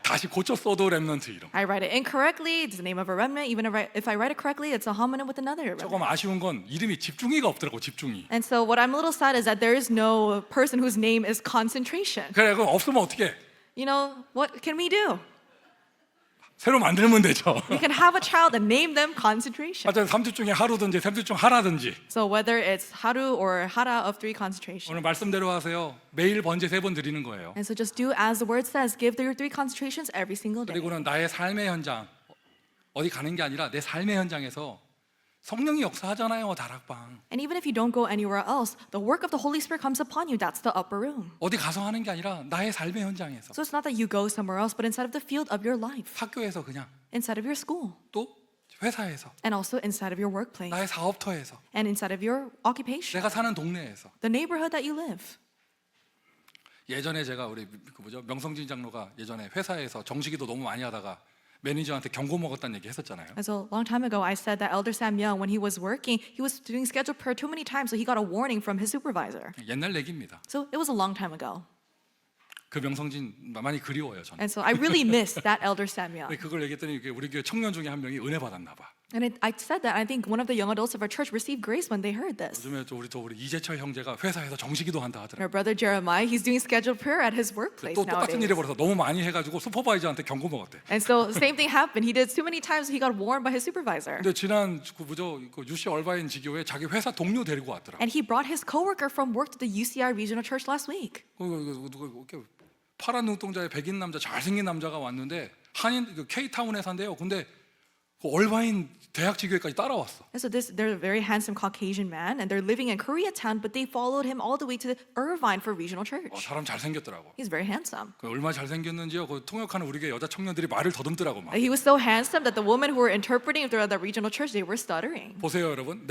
다시 고쳐 써도 렘넌트 이름. I write it incorrectly, it's the name of a remnant. Even if I write it correctly, it's a homonym with another 조금 remnant. 아쉬운 건 이름이 집중이가 없더라고, 집중이. And so what I'm a little sad is that there is no person whose name is concentration. 그래, 그럼 없으면 어떻게? What can we do? 새로 만들면 되죠. We can have a child and name them concentration. 하여튼 3집 중에 하루든지 3집 중 하나든지 So whether it's haru or hara of 3 concentration. 오늘 말씀대로 하세요. 매일 번제 3번 드리는 거예요. And so just do as the word says, give your 3 concentrations every single day. 그리고는 나의 삶의 현장 어디 가는 게 아니라 내 삶의 현장에서 성령이 역사하잖아요, 다락방. And even if you don't go anywhere else, the work of the Holy Spirit comes upon you. That's the upper room. 어디 가서 하는 게 아니라 나의 삶의 현장에서 So it's not that you go somewhere else, but inside of the field of your life, 학교에서 그냥 inside of your school, 또 회사에서 and also inside of your workplace, 나의 사업터에서 and inside of your occupation, 내가 사는 동네에서 the neighborhood that you live. 예전에 제가 우리 명성진 장로가 예전에 회사에서 정식이도 너무 많이 하다가 매니저한테 경고 먹었다는 얘기 했었잖아요. And so a long time ago, I said that Elder Sam Young, when he was working, he was doing scheduled prayer too many times, so he got a warning from his supervisor. 옛날 얘기입니다. So it was a long time ago. 그 명성진 많이 그리워요, 저는. And so I really miss that Elder Sam 근데 Young. 그걸 얘기했더니 우리 교회 청년 중에 한 명이 은혜 받았나 봐. And I said that I think one of the young adults of our church received grace when they heard this. 요즘에 우리 이재철 형제가 회사에서 정식이도 한다 And 하더라고요. our brother Jeremiah, he's doing scheduled prayer at his workplace 또 똑같은 일이 nowadays. 벌어서 너무 많이 해가지고 슈퍼바이저한테 경고 먹었대. And so the same thing happened. He did too many times, he got warned by his supervisor. 근데 지난 UC 얼바인 지교회 자기 회사 동료 데리고 왔더라. And he brought his coworker from work to the UCI regional church last week. 누가 이렇게 파란 눈동자에 백인 남자 잘생긴 남자가 왔는데 한인 K타운에 산대요. 근데 그 얼바인 대학 지교회까지 따라왔어. And so they're a very handsome Caucasian man, and they're living in Koreatown, but they followed him all the way to Irvine for regional church. 사람 잘생겼더라고. He's very handsome. 그 얼마나 잘생겼는지요. 그 통역하는 우리 교회 여자 청년들이 말을 더듬더라고 막. He was so handsome that the women who were interpreting throughout the regional church, they were stuttering. 보세요, 여러분.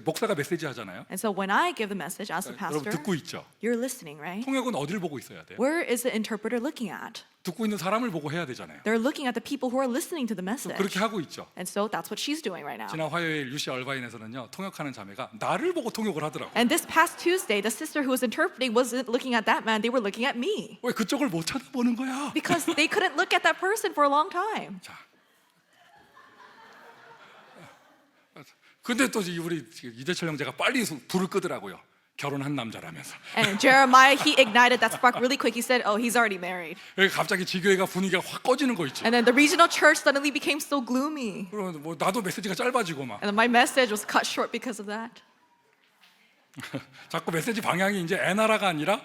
목사가 메시지 하잖아요. And so when I give the message as the 여러분 pastor, 듣고 있죠. you're listening, right? 통역은 어디를 보고 있어야 돼요? Where is the interpreter looking at? 듣고 있는 사람을 보고 해야 되잖아요. They're looking at the people who are listening to the message. 그렇게 하고 있죠. And so that's what she's doing right now. 지난 화요일 UC 얼바인에서는요 통역하는 자매가 나를 보고 통역을 하더라고. And this past Tuesday, the sister who was interpreting wasn't looking at that man, they were looking at me. 왜 그쪽을 못 쳐다보는 거야? Because they couldn't look at that person for a long time. 자, 근데 또 우리 이재철 형제가 빨리 불을 끄더라고요. 결혼한 남자라면서. And Jeremiah, he ignited that spark really quick. He said, oh, he's already married. 갑자기 지교회가 분위기가 확 꺼지는 거 있죠. And then the regional church suddenly became so gloomy. 그러면 뭐 나도 메시지가 짧아지고 막 And then my message was cut short because of that. 자꾸 메시지 방향이 이제 애나라가 아니라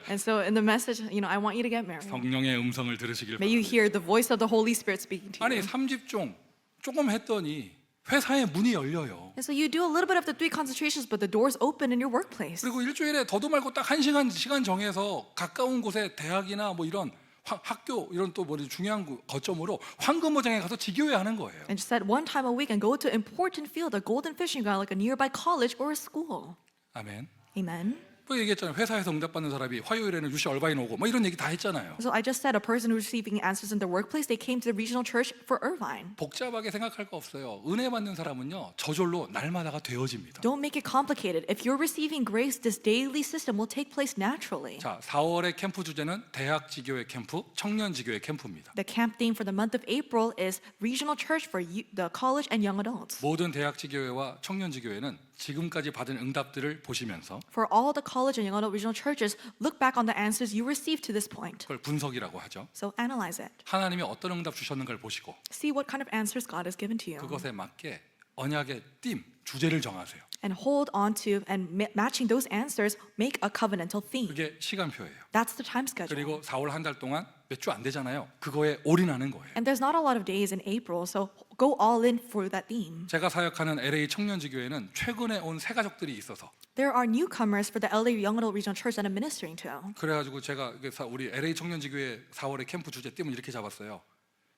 And so in the message, I want you to get married. 성령의 음성을 들으시길 May you 바랍니다. hear the voice of the Holy Spirit speaking to 아니 you. 3집 중 조금 했더니 회사의 문이 열려요. And so you do a little bit of the 3 concentrations, but the doors open in your workplace. 그리고 일주일에 더도 말고 딱 1시간 정해서 가까운 곳에 대학이나 뭐 이런 학교 이런 또 뭐 중요한 거점으로 황금어장에 가서 지교회 하는 거예요. And just at one time a week and go to important field, a golden fishing ground like a nearby college or a school. 아멘. Amen. 뭐 얘기했잖아요. 회사에서 응답받는 사람이 화요일에는 유시 얼바인 오고 뭐 이런 얘기 다 했잖아요. So I just said a person who's receiving answers in their workplace, they came to the regional church for Irvine. 복잡하게 생각할 거 없어요. 은혜 받는 사람은요 저절로 날마다가 되어집니다. Don't make it complicated. If you're receiving grace, this daily system will take place naturally. 자, 4월의 캠프 주제는 대학 지교회 캠프, 청년 지교회 캠프입니다. The camp theme for the month of April is regional church for the college and young adults. 모든 대학 지교회와 청년 지교회는 지금까지 받은 응답들을 보시면서 For all the college and young adult regional churches, look back on the answers you received to this point. 그걸 분석이라고 하죠. So analyze it. 하나님이 어떤 응답 주셨는가를 보시고 See what kind of answers God has given to you. 그것에 맞게 언약의 띠, 주제를 정하세요. And hold on to and matching those answers, make a covenantal theme. 그게 시간표예요. That's the time schedule. 그리고 4월 한 달 동안 몇 주 안 되잖아요. 그거에 올인하는 거예요. And there's not a lot of days in April, so go all in for that theme. 제가 사역하는 LA 청년지교회는 최근에 온 새 가족들이 있어서 There are newcomers for the LA Young Adult Regional Church that I'm ministering to. 그래가지고 제가 우리 LA 청년지교회 4월의 캠프 주제 띠을 이렇게 잡았어요.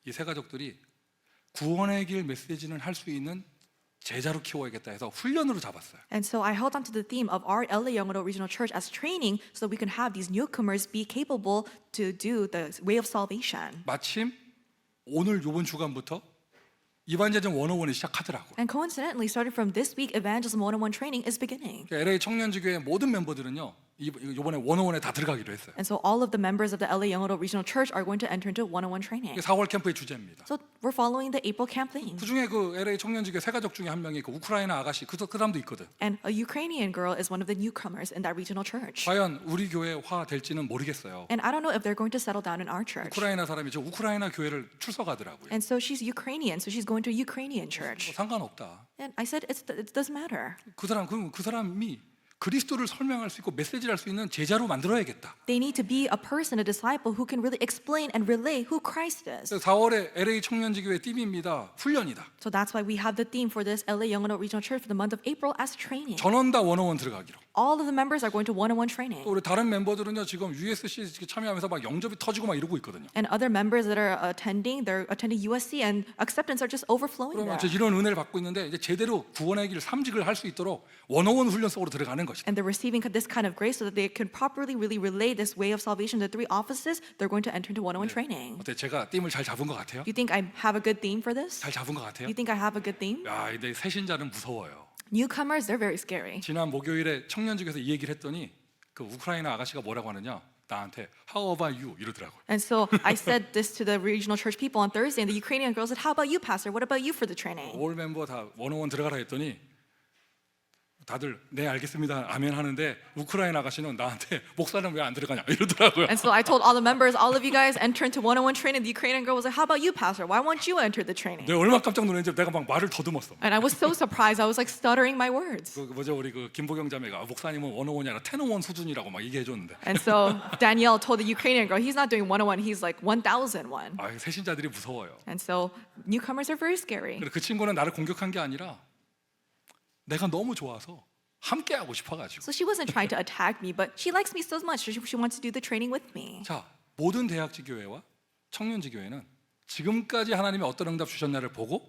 이 새 가족들이 구원의 길 메시지는 할 수 있는 제자로 키워야겠다 해서 훈련으로 잡았어요. And so I held on to the theme of our LA Young Adult Regional Church as training so that we can have these newcomers be capable to do the way of salvation. 마침 오늘 요번 주간부터 이반제전 101이 시작하더라고요. And coincidentally, starting from this week, Evangelism 101 training is beginning. LA 청년지교회 모든 멤버들은요 이번에 101에 다 들어가기로 했어요. And so all of the members of the LA Young Adult Regional Church are going to enter into 101 training. 이게 4월 캠프의 주제입니다. So we're following the April camp theme. 그 중에 그 LA 청년지교회 새 가족 중에 한 명이 그 우크라이나 아가씨 그 사람도 있거든. And a Ukrainian girl is one of the newcomers in that regional church. 과연 우리 교회화 될지는 모르겠어요. And I don't know if they're going to settle down in our church. 우크라이나 사람이 저 우크라이나 교회를 출석하더라고요. And so she's Ukrainian, so she's going to a Ukrainian 뭐 church. 상관없다. And I said, it doesn't matter. 그 사람이 그리스도를 설명할 수 있고 메시지를 할 수 있는 제자로 만들어야겠다. They need to be a person, a disciple who can really explain and relay who Christ is. 4월에 LA 청년지교회 띠입니다. 훈련이다. So that's why we have the theme for this LA Young Adult Regional Church for the month of April as training. 전원 다 101 들어가기로. All of the members are going to 101 training. 또 우리 다른 멤버들은요 지금 USC 참여하면서 막 영접이 터지고 막 이러고 있거든요. And other members that are attending, they're attending USC and acceptance are just overflowing 그러면 there. 이런 은혜를 받고 있는데 이제 제대로 구원의 길 삼직을 할 수 있도록 101 훈련 속으로 들어가는 것이다. And they're receiving this kind of grace so that they can properly really relay this way of salvation to the three offices. They're going to enter into 101 training. 어때? 제가 띠을 잘 잡은 것 같아요? You think I have a good theme for this? 잘 잡은 것 같아요? You think I have a good theme? 야, 근데 새신자는 무서워요. Newcomers, they're very scary. 지난 목요일에 청년직에서 이 얘기를 했더니 그 우크라이나 아가씨가 뭐라고 하느냐? 나한테 How about you? 이러더라고요. And so I said this to the regional church people on Thursday, and the Ukrainian girl said, "How about you, Pastor? What about you for the training?" 올 멤버 다 101 들어가라 했더니 다들 네 알겠습니다 아멘 하는데 우크라이나 아가씨는 나한테 목사는 왜 안 들어가냐 이러더라고요. And so I told all the members, all of you guys enter into 101 training. The Ukrainian girl was like, "How about you, Pastor? Why won't you enter the training?" 내가 얼마나 깜짝 놀랐는지 내가 막 말을 더듬었어. And I was so surprised. I was like stuttering my words. 그 뭐죠 우리 그 김보경 자매가 목사님은 101이 아니라 1001 수준이라고 막 얘기해 줬는데. And so Danielle told the Ukrainian girl, he's not doing 101, he's like 1001. 아, 새신자들이 무서워요. And so newcomers are very scary. 그리고 그 친구는 나를 공격한 게 아니라 내가 너무 좋아서 함께 하고 싶어가지고. So she wasn't trying to attack me, but she likes me so much. She wants to do the training with me. 자, 모든 대학지교회와 청년지교회는 지금까지 하나님이 어떤 응답 주셨나를 보고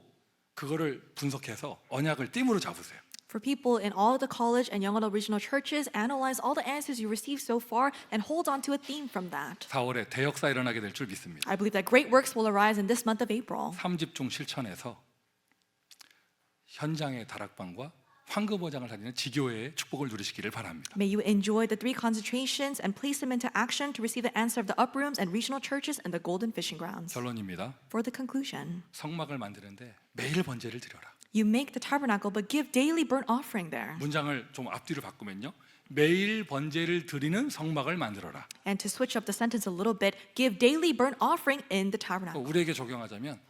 그거를 분석해서 언약을 띠으로 잡으세요. For people in all the college and young adult regional churches, analyze all the answers you received so far and hold on to a theme from that. 4월에 대역사 일어나게 될 줄 믿습니다. I believe that great works will arise in this month of April. 3집중 실천에서 현장의 다락방과 황금어장을 다니는 지교회의 축복을 누리시기를 바랍니다. May you enjoy the three concentrations and place them into action to receive the answer of the uprooms and regional churches and the golden fishing grounds. 결론입니다. For the conclusion, 성막을 만드는데 매일 번제를 드려라. you make the tabernacle, but give daily burnt offering there. 문장을 좀 앞뒤로 바꾸면요. 매일 번제를 드리는 성막을 만들어라. And to switch up the sentence a little bit, give daily burnt offering in the tabernacle. 우리에게 적용하자면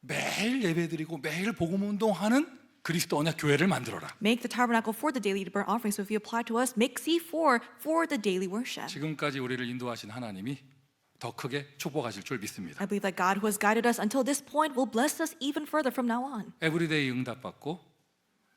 매일 예배드리고 매일 복음 운동하는 그리스도 언약 교회를 만들어라. Make the tabernacle for the daily burnt offering. So if you apply to us, make C4 for the daily worship. 지금까지 우리를 인도하신 하나님이 더 크게 축복하실 줄 믿습니다. I believe that God who has guided us until this point will bless us even further from now on. 에브리데이 응답받고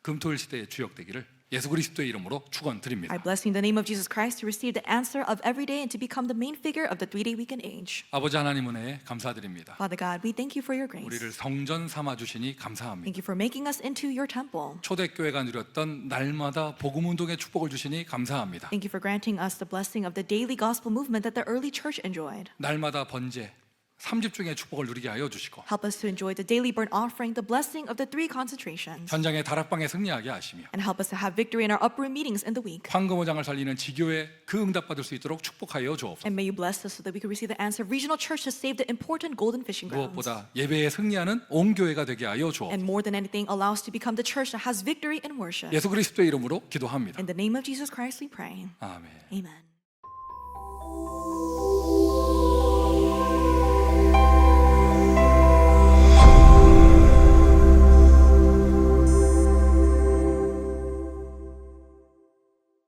금토일 시대의 주역 되기를 예수 그리스도의 이름으로 축원드립니다. I bless you in the name of Jesus Christ to receive the answer of every day and to become the main figure of the 3-day weekend age. 아버지 하나님 은혜에 감사드립니다. Father God, we thank you for your 우리를 grace. 성전 삼아 주시니 감사합니다. Thank you for making us into your temple. 초대교회가 누렸던 날마다 복음 운동의 축복을 주시니 감사합니다. Thank you for granting us the blessing of the daily gospel movement that the early church enjoyed. 날마다 번제 3집중의 축복을 누리게 하여 주시고 Help us to enjoy the daily burnt offering, the blessing of the 3 concentrations, 현장의 다락방에 승리하게 하시며 and help us to have victory in our upper room meetings in the week. 황금오장을 살리는 지교회 그 응답받을 수 있도록 축복하여 주옵소서. And may you bless us so that we can receive the answer of regional church to save the important golden fishing grounds. 무엇보다 예배에 승리하는 온 교회가 되게 하여 주옵소서. And more than anything, allow us to become the church that has victory in worship. 예수 그리스도의 이름으로 기도합니다. In the name of Jesus Christ we pray. 아멘. Amen.